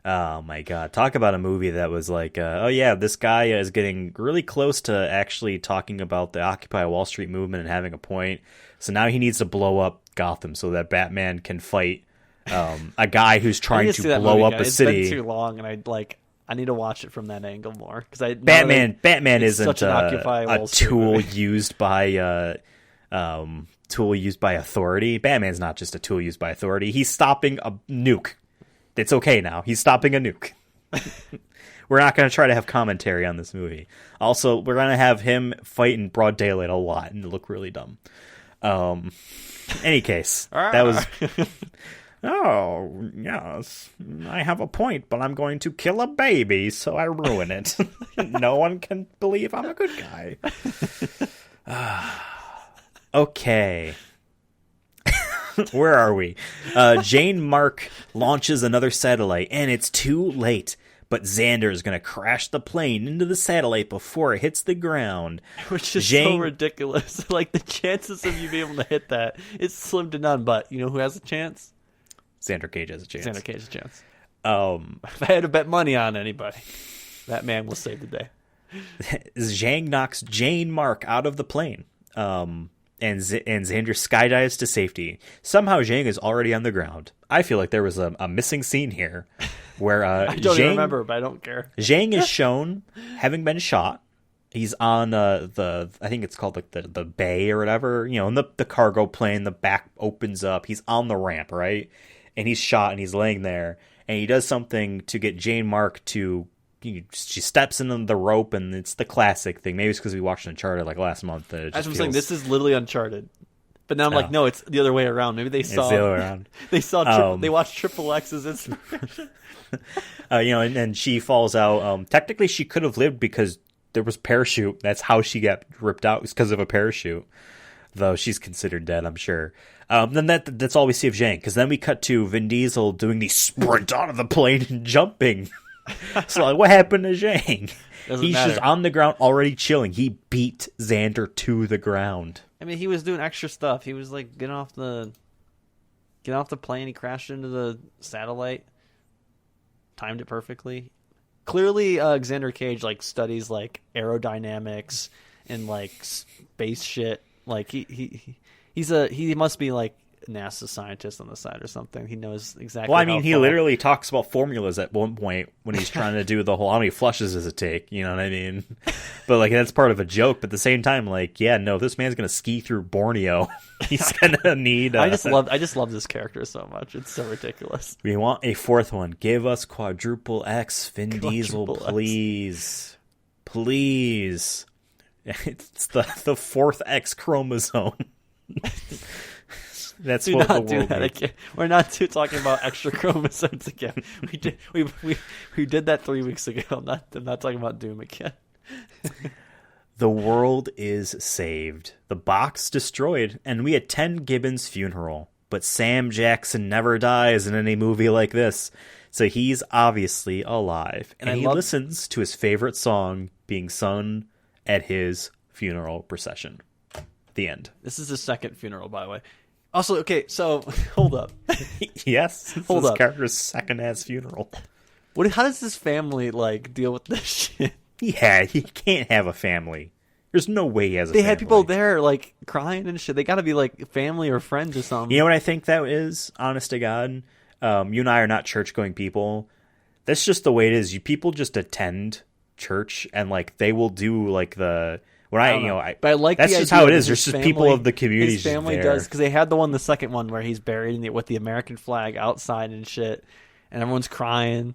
Oh my God. Talk about a movie that was oh yeah, this guy is getting really close to actually talking about the Occupy Wall Street movement and having a point. So now he needs to blow up Gotham so that Batman can fight a guy who's trying to blow up a city. It's been too long, and I need to watch it from that angle more because Batman isn't a tool movie. used by tool used by authority. Batman's not just a tool used by authority. He's stopping a nuke. It's okay now. He's stopping a nuke. We're not going to try to have commentary on this movie. Also, we're going to have him fight in broad daylight a lot and look really dumb. Any case, that was. Oh, yes, I have a point, but I'm going to kill a baby, so I ruin it. No one can believe I'm a good guy. Okay. Where are we? Jane Mark launches another satellite, and it's too late. But Xander is going to crash the plane into the satellite before it hits the ground. Which is so ridiculous. The chances of you being able to hit that, it's slim to none. But you know who has a chance? Xander Cage has a chance. If I had to bet money on anybody, that man will save the day. Zhang knocks Jane Mark out of the plane. And Xander skydives to safety. Somehow Zhang is already on the ground. I feel like there was a missing scene here where I don't even remember, but I don't care. Zhang is shown having been shot. He's on the I think it's called like the bay or whatever, in the cargo plane. The back opens up. He's on the ramp, right? And he's shot and he's laying there. And he does something to get Jane Mark to. She steps into the rope, and it's the classic thing. Maybe it's because we watched Uncharted like last month. That I'm saying, this is literally Uncharted. But now I'm like, no, it's the other way around. Maybe they saw it's the other way around. They watched XXX's inspiration. And she falls out. Technically, she could have lived because there was parachute. That's how she got ripped out. It's because of a parachute. Though she's considered dead, I'm sure. Then that's all we see of Zhang. Because then we cut to Vin Diesel doing the sprint out of the plane and jumping. So like, what happened to Zhang? He's just on the ground already chilling. He beat Xander to the ground. I mean, he was doing extra stuff. He was like getting off the plane. He crashed into the satellite. Timed it perfectly. Clearly, Xander Cage like studies like aerodynamics and like space shit. Like he must be like NASA scientist on the side or something. He knows exactly. Well, I mean, he literally talks about formulas at one point when he's trying to do the whole how many flushes does it take, you know what I mean? But like that's part of a joke, but at the same time, like, yeah, no, this man's gonna ski through Borneo. He's gonna need I just love this character so much. It's so ridiculous. We want a fourth one. Give us quadruple X Vin Diesel, please. Please. It's the fourth X chromosome. That's do what not the world do that needs. again. We're not talking about extra chromosomes again. We did that 3 weeks ago. I'm not talking about Doom again. The world is saved. The box destroyed, and we attend Gibbons' funeral. But Sam Jackson never dies in any movie like this, so he's obviously alive. And he listens to his favorite song being sung at his funeral procession. The end. This is his second funeral, by the way. Also, okay, so hold up. Yes, hold up. Character's second ass funeral. How does this family like deal with this shit? Yeah, he can't have a family. There's no way he has a family. They had people there like crying and shit. They got to be like family or friends or something. You know what I think that is? Honest to God, you and I are not church going people. That's just the way it is. People just attend church and like they will do like the. But I like that's just how it is. There's just people of the community. His family does because they had the second one where he's buried with the American flag outside and shit, and everyone's crying,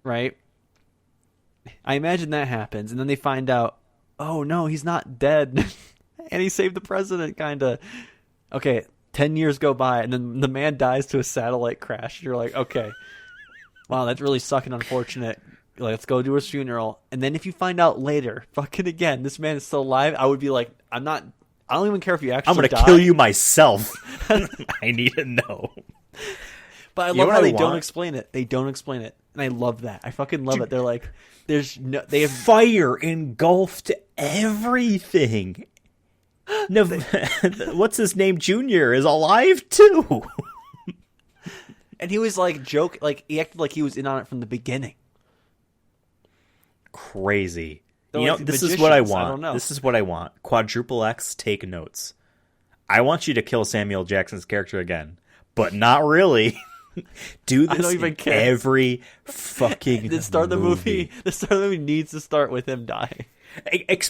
right? I imagine that happens, and then they find out, oh no, he's not dead, and he saved the president, kind of. Okay, 10 years go by, and then the man dies to a satellite crash. You're like, okay, wow, that's really sucking unfortunate. Let's go to his funeral. And then if you find out later, fucking again, this man is still alive, I would be like, I don't even care if you actually I'm going to kill you myself. I need to know. But I love how they don't explain it. They don't explain it. And I love that. I fucking love it. They're like, they have fire engulfed everything. No, what's his name? Junior is alive too. And he was like he acted like he was in on it from the beginning. Crazy. Like this is what I want. This is what I want. Quadruple X, take notes. I want you to kill Samuel Jackson's character again, but not really. Do this I don't even care. Every fucking the start of the movie. The start of the movie needs to start with him dying.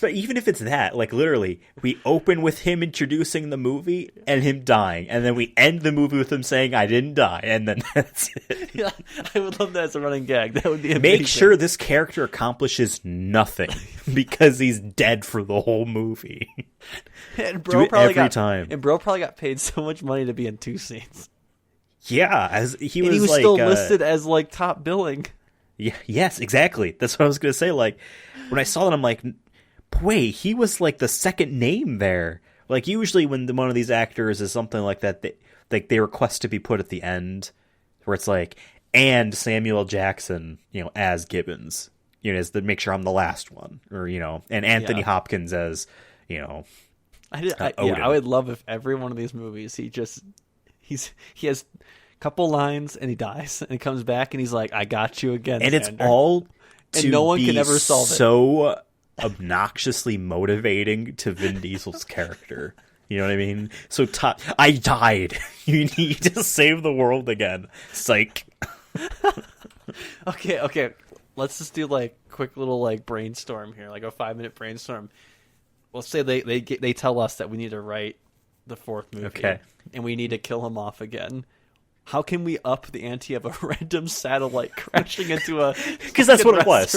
Even if it's that, like literally, we open with him introducing the movie and him dying, and then we end the movie with him saying, "I didn't die," and then that's it. Yeah, I would love that as a running gag. That would be amazing. Make sure this character accomplishes nothing because he's dead for the whole movie. And bro probably got paid so much money to be in 2 scenes. Yeah, as he was like, still listed as like top billing. Yeah, yes, exactly. That's what I was gonna say. Like when I saw that, I'm like, wait, he was like the second name there. Like usually when one of these actors is something like that, they request to be put at the end, where it's like, and Samuel Jackson, as Gibbons, as to make sure I'm the last one, or and Anthony Hopkins as, I would love if every one of these movies he has couple lines, and he dies. And he comes back, and he's like, "I got you again." And Xander. it's all and no one can ever solve it. So obnoxiously motivating to Vin Diesel's character. You know what I mean? So I died. You need to save the world again. Psych. Okay. Let's just do like quick little like brainstorm here, like a 5-minute brainstorm. Let's say they tell us that we need to write the fourth movie, okay, and we need to kill him off again. How can we up the ante of a random satellite crashing into a? Because that's what it was.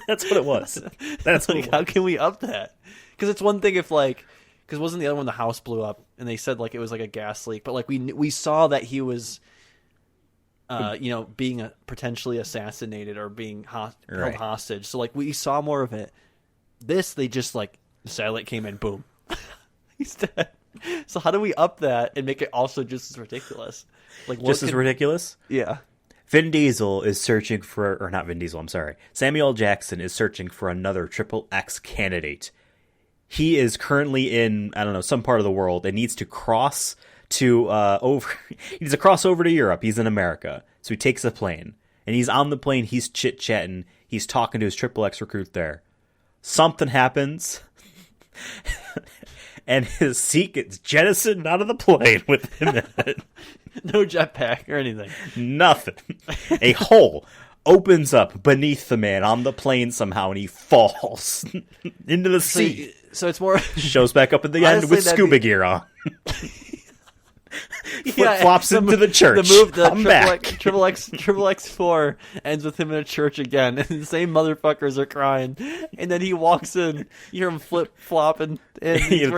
That's what it was. That's what like, how can we up that? Because it's one thing if like. Because wasn't the other one the house blew up and they said like it was like a gas leak, but like we saw that he was, being potentially assassinated or being held hostage. So like we saw more of it. This they just like the satellite came in, boom, he's dead. So how do we up that and make it also just as ridiculous? Like just as ridiculous? Yeah. Vin Diesel is searching for, or not Vin Diesel. I'm sorry. Samuel L. Jackson is searching for another XXX candidate. He is currently in, I don't know, some part of the world and needs to cross to he needs to cross over to Europe. He's in America. So he takes a plane. And he's on the plane, he's chit-chatting, he's talking to his XXX recruit there. Something happens. And his seat gets jettisoned out of the plane with him in it. No jetpack or anything. Nothing. A hole opens up beneath the man on the plane somehow, and he falls into the sea. So it's more shows back up at the end with scuba gear on. Flip-flops into the church. Come back. XXX 4 ends with him in a church again, and the same motherfuckers are crying. And then he walks in, you hear him flip-flopping, and he's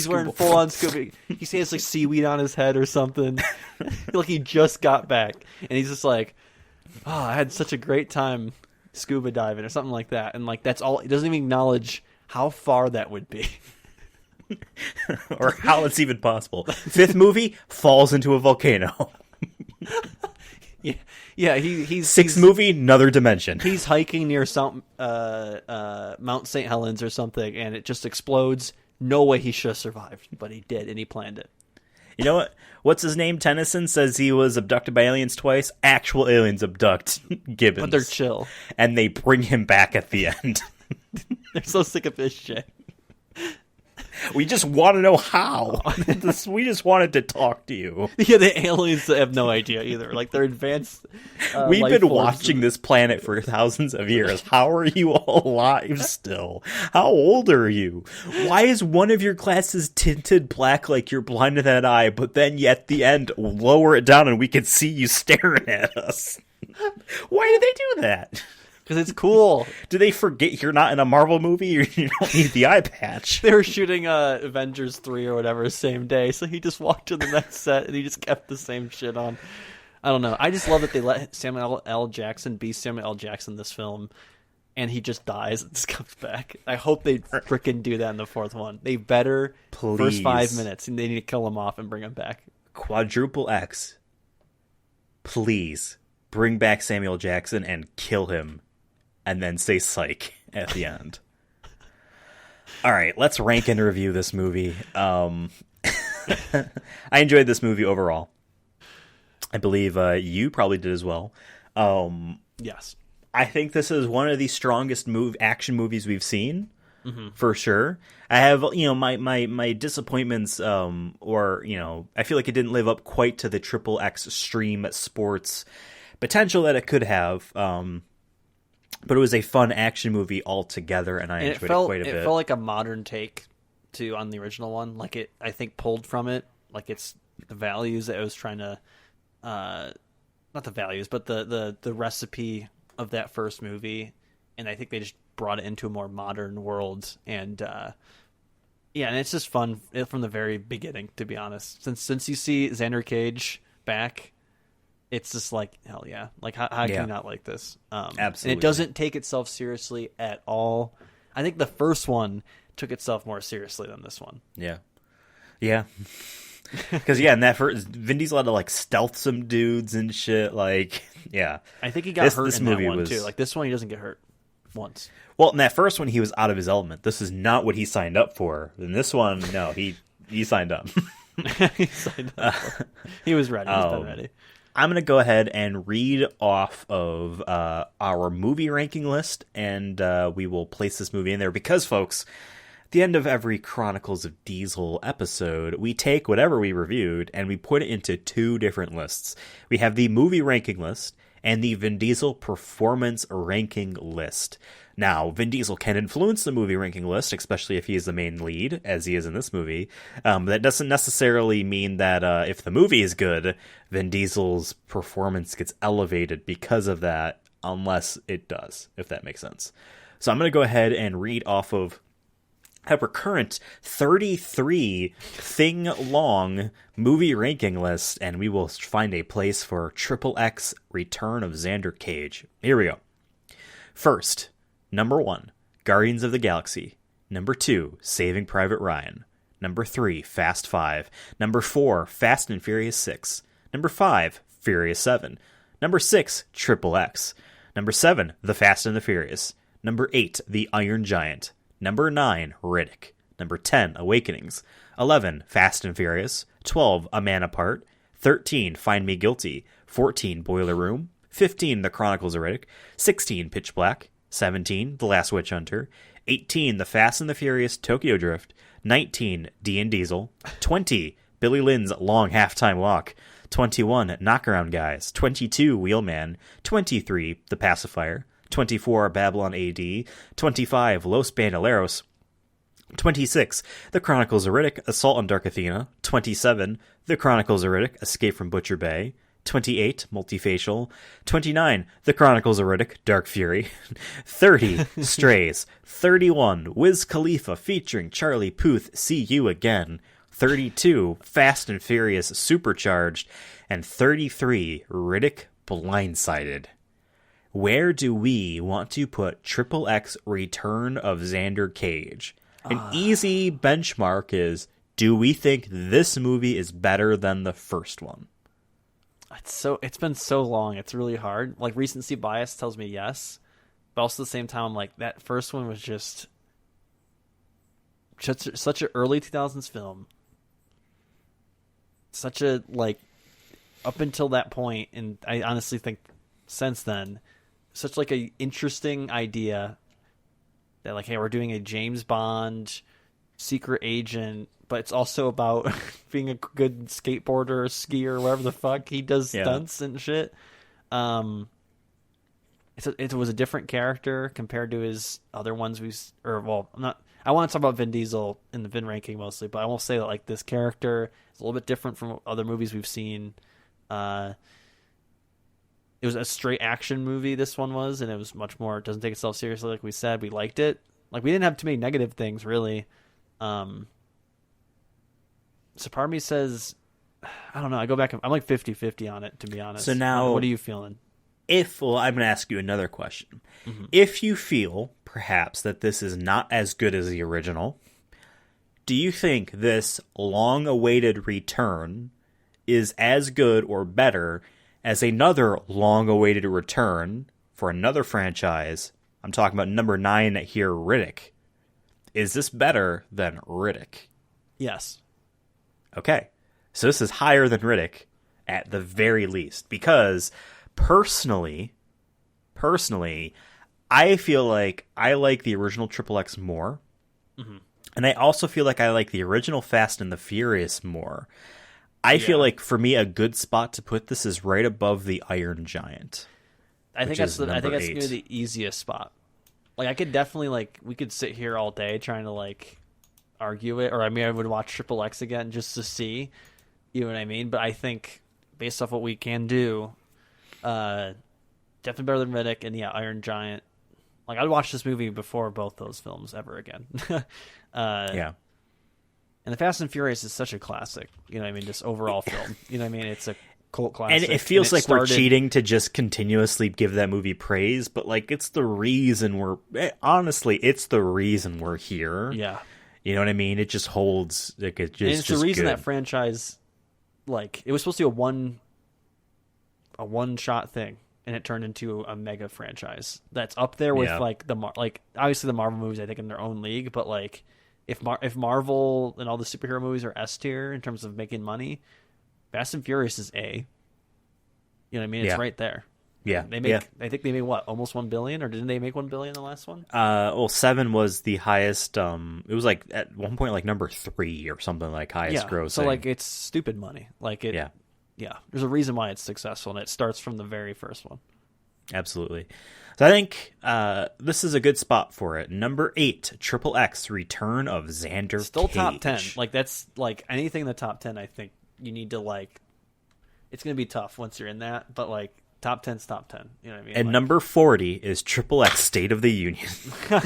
wearing full-on scuba. He has like seaweed on his head or something. Like he just got back, and he's just like, "Oh, I had such a great time scuba diving," or something like that. And like that's all. He doesn't even acknowledge how far that would be. Or how it's even possible. Fifth movie, falls into a volcano. Yeah. He's Sixth movie, another dimension. He's hiking near Mount St. Helens or something, and it just explodes. No way he should have survived, but he did, and he planned it. You know what? What's his name? Tennyson says he was abducted by aliens twice. Actual aliens abduct Gibbons. But they're chill. And they bring him back at the end. They're so sick of this shit. We just want to know how. We just wanted to talk to you. Yeah, the aliens have no idea either. Like, they're advanced. We've been watching this planet for thousands of years. How are you all alive still? How old are you? Why is one of your glasses tinted black like you're blind in that eye, but then at the end, lower it down and we can see you staring at us? Why did they do that? Because it's cool. Do they forget you're not in a Marvel movie or you don't need the eye patch? They were shooting Avengers 3 or whatever the same day, so he just walked to the next set and he just kept the same shit on. I don't know. I just love that they let Samuel L. Jackson be Samuel L. Jackson in this film, and he just dies and just comes back. I hope they frickin' do that in the fourth one. They better. Please. First 5 minutes, and they need to kill him off and bring him back. Quadruple X. Please bring back Samuel Jackson and kill him. And then say psych at the end. All right, let's rank and review this movie. I enjoyed this movie overall. I believe you probably did as well. Yes. I think this is one of the strongest action movies we've seen, for sure. I have, my disappointments, or, I feel like it didn't live up quite to the XXX stream sports potential that it could have. But it was a fun action movie altogether, and I enjoyed it quite a bit. It felt like a modern take on the original one. Like it, I think, pulled from it. Like it's the values that it was trying to, not the values, but the recipe of that first movie. And I think they just brought it into a more modern world. And and it's just fun from the very beginning, to be honest. Since you see Xander Cage back. It's just like, hell yeah. Like, how can you not like this? Absolutely. And it doesn't take itself seriously at all. I think the first one took itself more seriously than this one. Yeah. Yeah. Because, in that first, Vin Diesel had to, stealth some dudes and shit. Like, yeah. I think he got hurt in that one, too. Like, this one, he doesn't get hurt once. Well, in that first one, he was out of his element. This is not what he signed up for. In this one, no, he signed up. He signed up for it. He was ready. He's been ready. I'm going to go ahead and read off of our movie ranking list, and we will place this movie in there because, folks, at the end of every Chronicles of Diesel episode, we take whatever we reviewed and we put it into two different lists. We have the movie ranking list and the Vin Diesel performance ranking list. Now, Vin Diesel can influence the movie ranking list, especially if he is the main lead, as he is in this movie. That doesn't necessarily mean that if the movie is good, Vin Diesel's performance gets elevated because of that, unless it does, if that makes sense. So I'm going to go ahead and read off of our current 33 thing long movie ranking list, and we will find a place for XXX Return of Xander Cage. Here we go. First, number 1, Guardians of the Galaxy. Number 2, Saving Private Ryan. Number 3, Fast 5. Number 4, Fast and Furious 6. Number 5, Furious 7. Number 6, XXX. Number 7, The Fast and the Furious. Number 8, The Iron Giant. Number 9, Riddick. Number 10, Awakenings. 11, Fast and Furious. 12, A Man Apart. 13, Find Me Guilty. 14, Boiler Room. 15, The Chronicles of Riddick. 16, Pitch Black. 17, The Last Witch Hunter. 18, The Fast and the Furious Tokyo Drift. 19, Vin Diesel. 20, Billy Lynn's Long Halftime Walk. 21, Knockaround Guys. 22, Wheelman. 23, The Pacifier. 24, Babylon AD. 25, Los Bandoleros. 26, The Chronicles of Riddick, Assault on Dark Athena. 27, The Chronicles of Riddick, Escape from Butcher Bay. 28, Multifacial. 29, The Chronicles of Riddick, Dark Fury. 30, Strays. 31, Wiz Khalifa featuring Charlie Puth, See You Again. 32, Fast and Furious Supercharged. And 33, Riddick Blindsided. Where do we want to put XXX Return of Xander Cage? An easy benchmark is, do we think this movie is better than the first one? It's been so long. It's really hard. Like, recency bias tells me yes, but also at the same time, I'm like, that first one was just such an early 2000s film. Such a, like, up until that point, and I honestly think since then, such like a interesting idea that, like, hey, we're doing a James Bond secret agent, but it's also about being a good skateboarder or skier or whatever the fuck he does, stunts and shit. It was a different character compared to his other ones I want to talk about Vin Diesel in the Vin ranking mostly, but I will say that, like, this character is a little bit different from other movies we've seen. It was a straight action movie, this one was, and it was much more, it doesn't take itself seriously, like we said. We liked it. Like, we didn't have too many negative things, really. So part of me says, I don't know, I go back, I'm like 50-50 on it, to be honest. So now, what are you feeling? I'm going to ask you another question. Mm-hmm. If you feel, perhaps, that this is not as good as the original, do you think this long-awaited return is as good or better as another long-awaited return for another franchise? I'm talking about number 9 here, Riddick. Is this better than Riddick? Yes. Okay. So this is higher than Riddick at the very least, because personally, I feel like I like the original XXX more. Mm-hmm. And I also feel like I like the original Fast and the Furious more. I feel like, for me, a good spot to put this is right above the Iron Giant. I think that's going to be the easiest spot. Like, I could definitely, like, we could sit here all day trying to, like, argue it, or I mean, I would watch XXX again just to see, you know what I mean? But I think, based off what we can do, definitely better than Riddick, and Iron Giant. Like, I'd watch this movie before both those films ever again. Yeah. And The Fast and Furious is such a classic, you know what I mean, just overall film. You know what I mean? It's a cult classic. And it feels like we're cheating to just continuously give that movie praise, but, like, it's the reason it's the reason we're here. Yeah. You know what I mean? It just holds, like, it's just the reason good. that franchise, like, it was supposed to be a one-shot thing, and it turned into a mega franchise that's up there with, like, obviously the Marvel movies, I think, in their own league, but, like, if Marvel and all the superhero movies are S tier in terms of making money, Fast and Furious is A. You know what I mean? It's right there. Yeah. They make. I think they made what, almost $1 billion, or didn't they make $1 billion the last one? Well, 7 was the highest. It was like at one point like number 3 or something, like highest grossing. So like it's stupid money. Like it. Yeah. There's a reason why it's successful, and it starts from the very first one. Absolutely. So I think this is a good spot for it. Number 8, XXx, Return of Xander Still Cage. top 10. Like that's like anything in the top 10. I think you need to like. It's gonna be tough once you're in that, but like. Top 10's top 10. You know what I mean? And like, number 40 is XXx, State of the Union. No,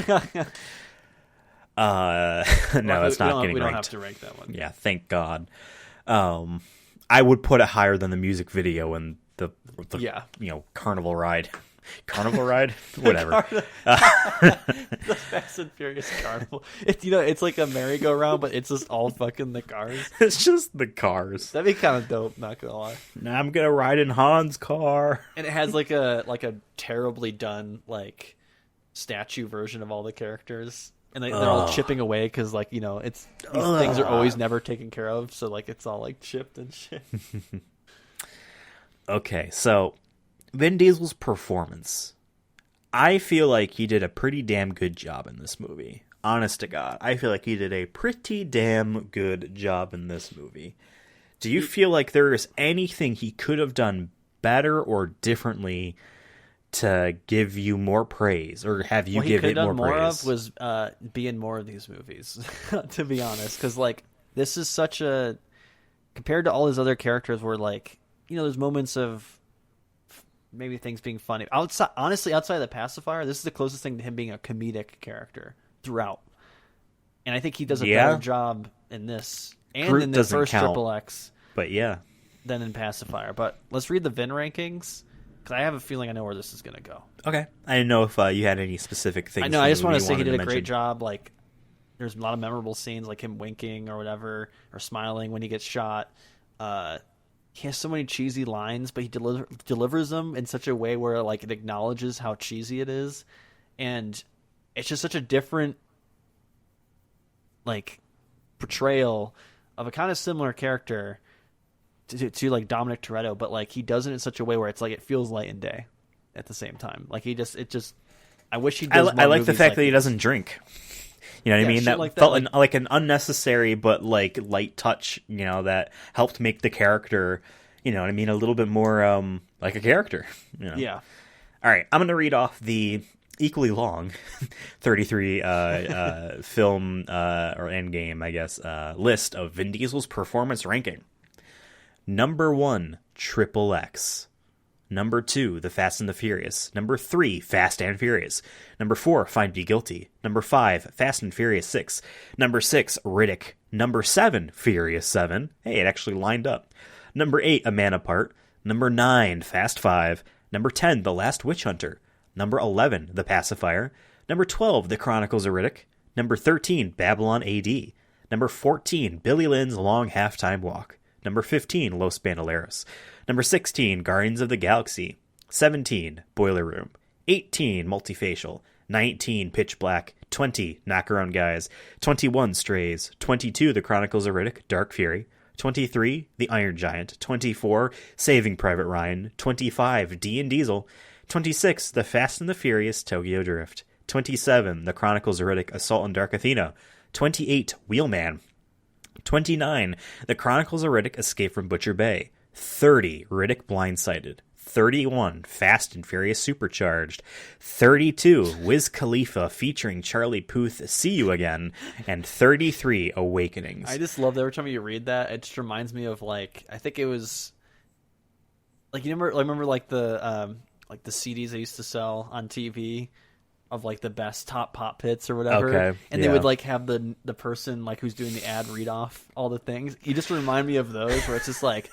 it's not getting ranked. We don't have to rank that one. Yeah, thank God. I would put it higher than the music video and the carnival ride. Carnival ride? Whatever. The Fast and Furious carnival. It's like a merry-go-round, but it's just all fucking the cars. It's just the cars. That'd be kind of dope, not gonna lie. Now I'm gonna ride in Han's car. And it has like a terribly done like statue version of all the characters. And they're all chipping away because like, it's these things are always never taken care of, so like it's all like chipped and shit. Okay, so Vin Diesel's performance. I feel like he did a pretty damn good job in this movie. Honest to God. I feel like he did a pretty damn good job in this movie. Do you feel like there is anything he could have done better or differently to give you more praise, or have you give it more praise? What he could have done more of was be in more of these movies, to be honest. Because like this is such a, compared to all his other characters where like, there's moments of maybe things being funny. Outside of the pacifier, this is the closest thing to him being a comedic character throughout. And I think he does a better job in this and Groot in the first XXx. But yeah. Than in pacifier. But let's read the Vin rankings, because I have a feeling I know where this is going to go. Okay. I didn't know if you had any specific things. I know. I just want to say he did a great job. Like, there's a lot of memorable scenes, like him winking or whatever, or smiling when he gets shot. He has so many cheesy lines, but he delivers them in such a way where like it acknowledges how cheesy it is, and it's just such a different like portrayal of a kind of similar character to like Dominic Toretto, but like he does it in such a way where it's like it feels light and day at the same time. Like I wish he does more I like the fact like that he doesn't drink. You know what I mean? That felt like an unnecessary but like light touch, that helped make the character, you know what I mean, a little bit more like a character. Yeah. All right, I'm going to read off the equally long 33 film or endgame, I guess, list of Vin Diesel's performance ranking. Number 1, XXx. Number 2, The Fast and the Furious. Number 3, Fast and Furious. Number 4, Find Me Guilty. Number 5, Fast and Furious 6. Number 6, Riddick. Number 7, Furious 7. Hey, it actually lined up. Number 8, A Man Apart. Number 9, Fast 5. Number 10, The Last Witch Hunter. Number 11, The Pacifier. Number 12, The Chronicles of Riddick. Number 13, Babylon AD. Number 14, Billy Lynn's Long Halftime Walk. Number 15, Los Bandoleros. Number 16, Guardians of the Galaxy. 17, Boiler Room. 18, Multifacial. 19, Pitch Black. 20, Knockaround Guys. 21, Strays. 22, The Chronicles of Riddick, Dark Fury. 23, The Iron Giant. 24, Saving Private Ryan. 25, Vin Diesel. 26, The Fast and the Furious, Tokyo Drift. 27, The Chronicles of Riddick, Assault on Dark Athena. 28, Wheelman. 29, The Chronicles of Riddick, Escape from Butcher Bay. 30, Riddick Blindsided. 31, Fast and Furious Supercharged. 32, Wiz Khalifa featuring Charlie Puth, See You Again. And 33, Awakenings. I just love that every time you read that, it just reminds me of like, I think it was like, you remember like the CDs they used to sell on TV of like the best top pop hits or whatever. Okay, and they would like have the person like who's doing the ad read off all the things. You just remind me of those where it's just like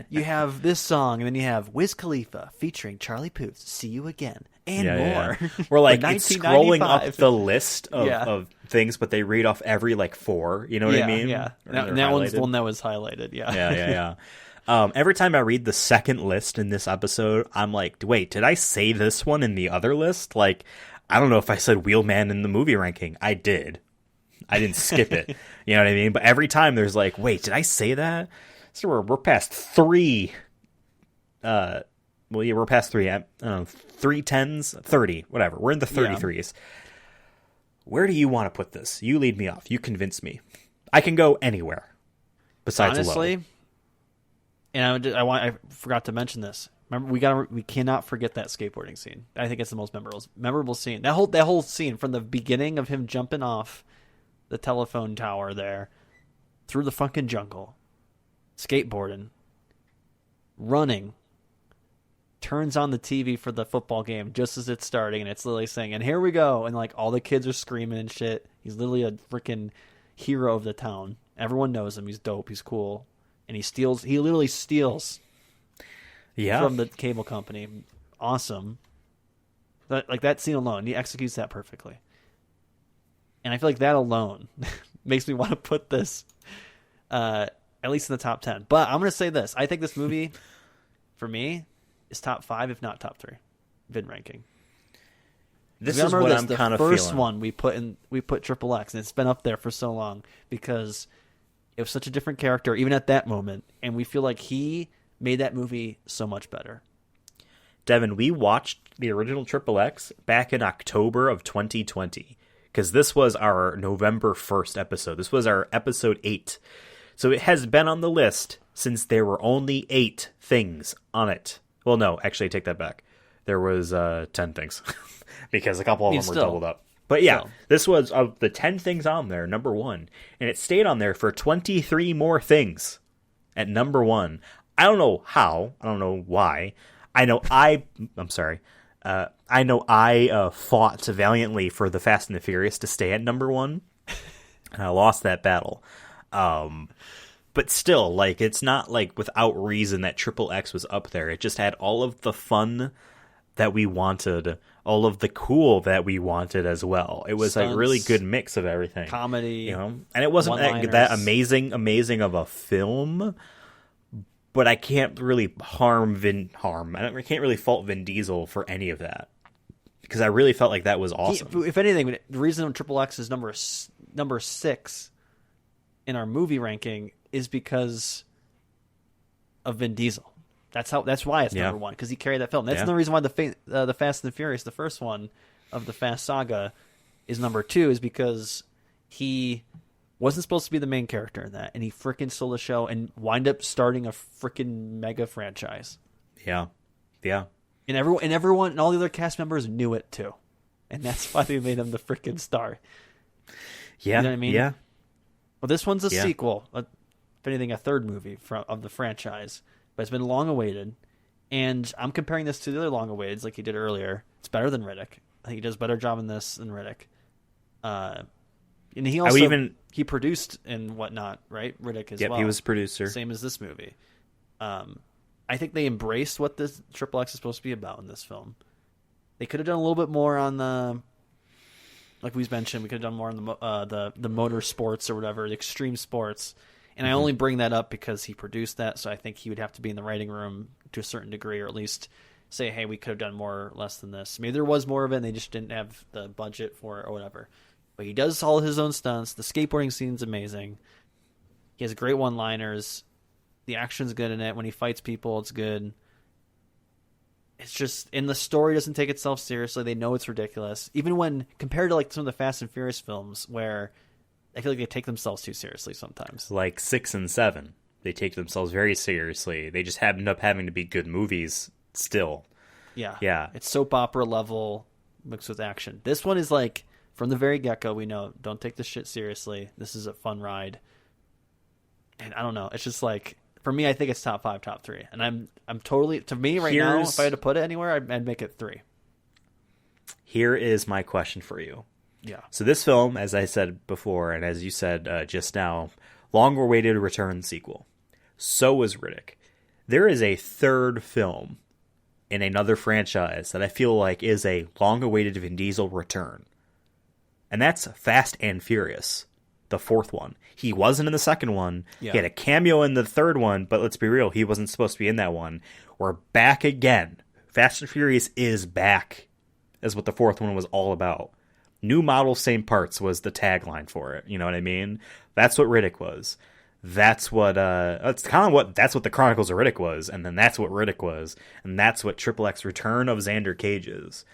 you have this song and then you have Wiz Khalifa featuring Charlie Puth, See You Again, and more. Yeah. We're like it's scrolling up the list of things, but they read off every like 4. You know what I mean? Yeah. And that one's the one that was highlighted. Yeah. Every time I read the second list in this episode, I'm like, wait, did I say this one in the other list? Like, I don't know if I said Wheelman in the movie ranking. I did. I didn't skip it. You know what I mean? But every time there's like, wait, did I say that? So we're past 3. We're past 3. 3 tens, 30, whatever. We're in the 33s. Yeah. Where do you want to put this? You lead me off. You convince me. I can go anywhere besides honestly. Low. And I forgot to mention this. Remember, we cannot forget that skateboarding scene. I think it's the most memorable scene. That whole scene from the beginning of him jumping off the telephone tower there through the fucking jungle, skateboarding, running, turns on the TV for the football game just as it's starting, and it's literally saying, "And here we go!" And like all the kids are screaming and shit. He's literally a freaking hero of the town. Everyone knows him. He's dope. He's cool, and he literally steals. Yeah. From the cable company. Awesome. That scene alone, he executes that perfectly. And I feel like that alone makes me want to put this at least in the top 10. But I'm going to say this. I think this movie, for me, is top 5, if not top 3. Vin ranking. This is what I'm kind of feeling. The first one we put XXX, and it's been up there for so long because it was such a different character, even at that moment. And we feel like he made that movie so much better. Devin, we watched the original XXX back in October of 2020 because this was our November 1st episode. This was our episode 8. So it has been on the list since there were only 8 things on it. Well, no, actually, I take that back. There was 10 things because a couple of them were doubled up. But yeah, this was of the 10 things on there, number 1. And it stayed on there for 23 more things at number 1. I don't know how. I don't know why. I know I fought valiantly for the Fast and the Furious to stay at number 1. And I lost that battle. But still, like, it's not like without reason that XXX was up there. It just had all of the fun that we wanted, all of the cool that we wanted as well. It was a really good mix of everything. Comedy, and it wasn't that amazing of a film. But I can't really I can't really fault Vin Diesel for any of that because I really felt like that was awesome. If anything, the reason XXX is number 6 in our movie ranking is because of Vin Diesel. That's why it's number 1 because he carried that film. That's the reason why the Fast and the Furious, the first one of the Fast saga, is number 2 is because he wasn't supposed to be the main character in that, and he freaking stole the show and wind up starting a freaking mega franchise. Yeah. And everyone and all the other cast members knew it too, and that's why they made him the freaking star. Yeah, you know what I mean? Yeah. Well, this one's a sequel, if anything, a third movie of the franchise, but it's been long awaited, and I'm comparing this to the other long awaiteds like he did earlier. It's better than Riddick. I think he does a better job in this than Riddick. And he also he produced and whatnot, right? Riddick as well. Yep, he was a producer. Same as this movie. I think they embraced what this XXX is supposed to be about in this film. They could have done a little bit more on the, like we mentioned, we could have done more on the motor sports or whatever, the extreme sports. And I only bring that up because he produced that, so I think he would have to be in the writing room to a certain degree, or at least say, hey, we could have done more or less than this. Maybe there was more of it and they just didn't have the budget for it or whatever. But he does all his own stunts. The skateboarding scene's amazing. He has great one-liners. The action's good in it. When he fights people, it's good. It's just, and the story doesn't take itself seriously. They know it's ridiculous. Even when, compared to like some of the Fast and Furious films, where I feel like they take themselves too seriously sometimes. Like 6 and 7. They take themselves very seriously. They just end up having to be good movies still. Yeah. It's soap opera level mixed with action. This one is like, from the very get-go, we know, don't take this shit seriously. This is a fun ride. And I don't know. It's just like, for me, I think it's top 5, top 3. And I'm totally, to me right now, if I had to put it anywhere, I'd make it 3. Here is my question for you. Yeah. So this film, as I said before, and as you said just now, long-awaited return sequel. So was Riddick. There is a third film in another franchise that I feel like is a long-awaited Vin Diesel return. And that's Fast and Furious, the 4th one. He wasn't in the second one. Yeah. He had a cameo in the third one, but let's be real, he wasn't supposed to be in that one. We're back again. Fast and Furious is back, is what the 4th one was all about. New model, same parts was the tagline for it. You know what I mean? That's what Riddick was. That's what that's what the Chronicles of Riddick was, and then that's what Riddick was, and that's what XXX Return of Xander Cage is.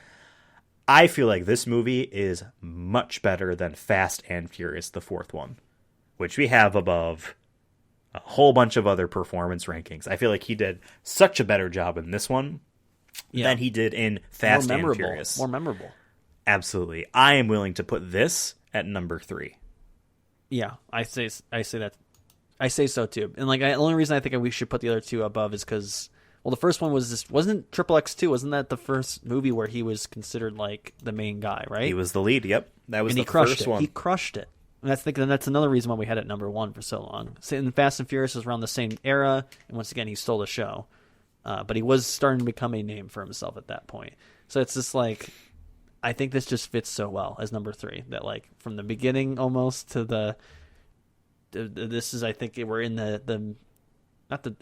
I feel like this movie is much better than Fast and Furious, the fourth one, which we have above a whole bunch of other performance rankings. I feel like he did such a better job in this one than he did in Fast and Furious. More memorable. Absolutely. I am willing to put this at number 3. Yeah, I say that. I say so too. And like, the only reason I think we should put the other two above is because, well, the first one wasn't XXX 2. Wasn't that the first movie where he was considered like the main guy? Right. He was the lead. Yep, that was and the first one. He crushed it. And that's another reason why we had it number 1 for so long. And Fast and Furious was around the same era, and once again, he stole the show. But he was starting to become a name for himself at that point. So it's just like, I think this just fits so well as number 3. That like from the beginning almost to this is, I think we're in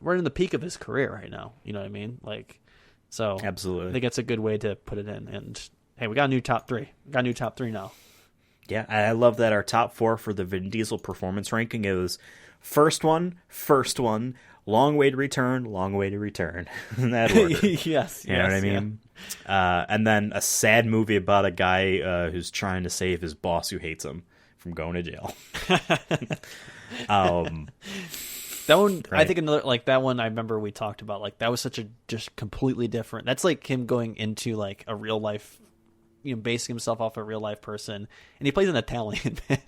we're in the peak of his career right now. You know what I mean? Like, so absolutely. I think it's a good way to put it in. And hey, we got a new top 3. We got a new top 3 now. Yeah, I love that our top 4 for the Vin Diesel performance ranking is first one, long way to return, in that order. Yes. You know what I mean? Yeah. And then a sad movie about a guy who's trying to save his boss who hates him from going to jail. That one, right. I think another, like that one I remember we talked about, like that was such a just completely different. That's like him going into like a real life, basing himself off a real life person, and he plays an Italian man.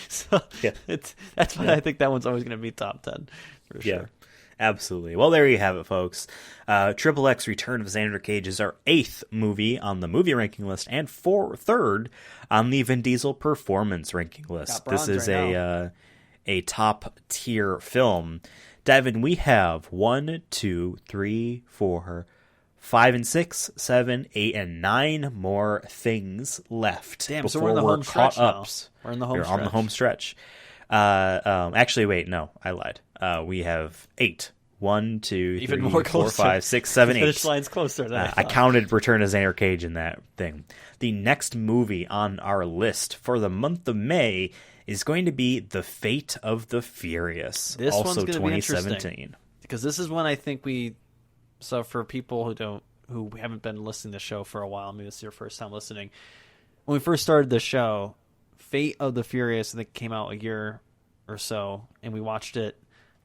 So yeah. That's why I think that one's always going to be top 10 for sure. Yeah, absolutely. Well, there you have it, folks. XXX Return of Xander Cage is our 8th movie on the movie ranking list and 3rd on the Vin Diesel performance ranking list. This is a top tier film. Devin, we have 1, 2, 3, 4, 5 and 6, 7, 8, and 9 more things left. Damn, so we're in the home stretch now. We're in the home stretch. On the home stretch. Actually, wait, no, I lied. We have 8. 1, 2, 3, 4, 5, 6, 7, 8. The finish line's closer than I counted Return of Xander Cage in that thing. The next movie on our list for the month of May is going to be The Fate of the Furious. This also one's going to be 2017. interesting because this is when I think so for people who haven't been listening to the show for a while, maybe this is your first time listening. When we first started the show, Fate of the Furious, I think, came out a year or so, and we watched it.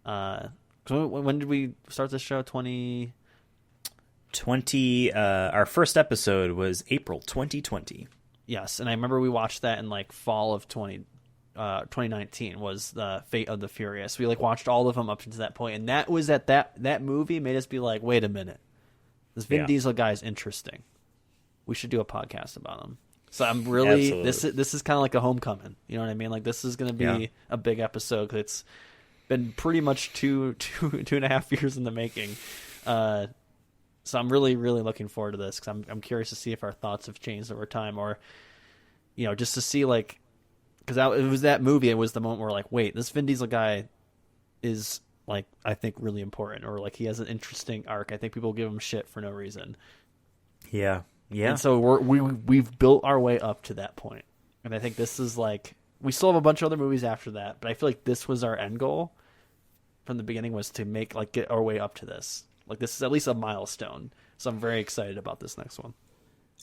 When did we start the show? 2020. Our first episode was April 2020. Yes, and I remember we watched that in like fall of 2019 was the Fate of the Furious. We like watched all of them up to that point, and that was at that movie made us be like, wait a minute, this Vin Diesel guy is interesting. We should do a podcast about him. So I'm really this is kind of like a homecoming. You know what I mean? Like this is going to be a big episode because it's been pretty much two and a half years in the making. So I'm really, really looking forward to this because I'm curious to see if our thoughts have changed over time, or just to see like, because it was that movie. It was the moment where like, wait, this Vin Diesel guy is like, I think really important, or like he has an interesting arc. I think people give him shit for no reason. Yeah. And so we've built our way up to that point, and I think this is like, we still have a bunch of other movies after that, but I feel like this was our end goal from the beginning, was to get our way up to this. Like this is at least a milestone. So I'm very excited about this next one.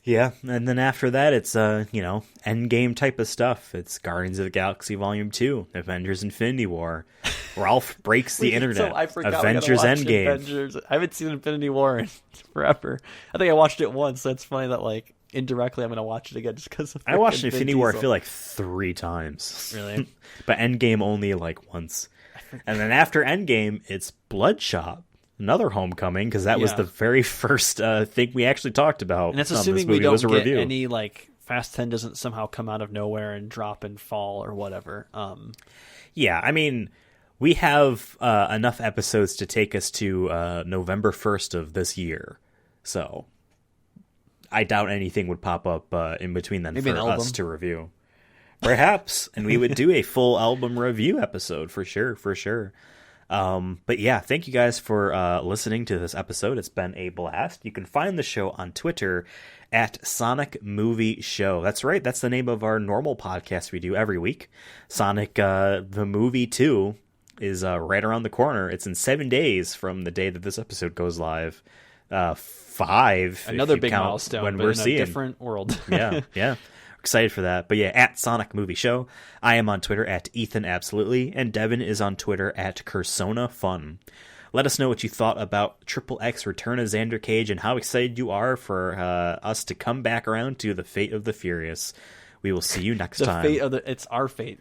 Yeah, and then after that, it's endgame type of stuff. It's Guardians of the Galaxy Volume 2, Avengers: Infinity War. Ralph breaks the internet. I forgot Avengers Endgame. Avengers. I haven't seen Infinity War in forever. I think I watched it once, so it's funny that like indirectly I'm going to watch it again just because of I watched Infinity War, I feel like 3 times. Really? But Endgame only like once. And then after Endgame, it's Bloodshot. Another homecoming, because that was the very first thing we actually talked about. And that's assuming we don't get any like Fast 10 doesn't somehow come out of nowhere and drop and fall or whatever. Yeah, I mean, we have enough episodes to take us to November 1st of this year. So I doubt anything would pop up in between then for us to review. Perhaps, and we would do a full album review episode for sure. But yeah, thank you guys for listening to this episode. It's been a blast. You can find the show on Twitter at Sonic Movie Show. That's right. That's the name of our normal podcast we do every week. Sonic the Movie 2 is right around the corner. It's in 7 days from the day that this episode goes live. 5. Another big milestone when but we're in seeing a different world. yeah. Excited for that. But yeah, at Sonic Movie Show. I am on Twitter at Ethan Absolutely, and Devin is on Twitter at Cursona Fun. Let us know what you thought about XXX Return of Xander Cage and how excited you are for us to come back around to The Fate of the Furious. We will see you next time. It's our Fate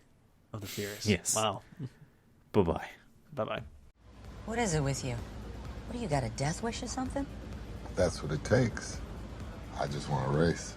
of the Furious. Yes. Wow. Bye-bye. Bye-bye. What is it with you? What do you got, a death wish or something? That's what it takes. I just want to race.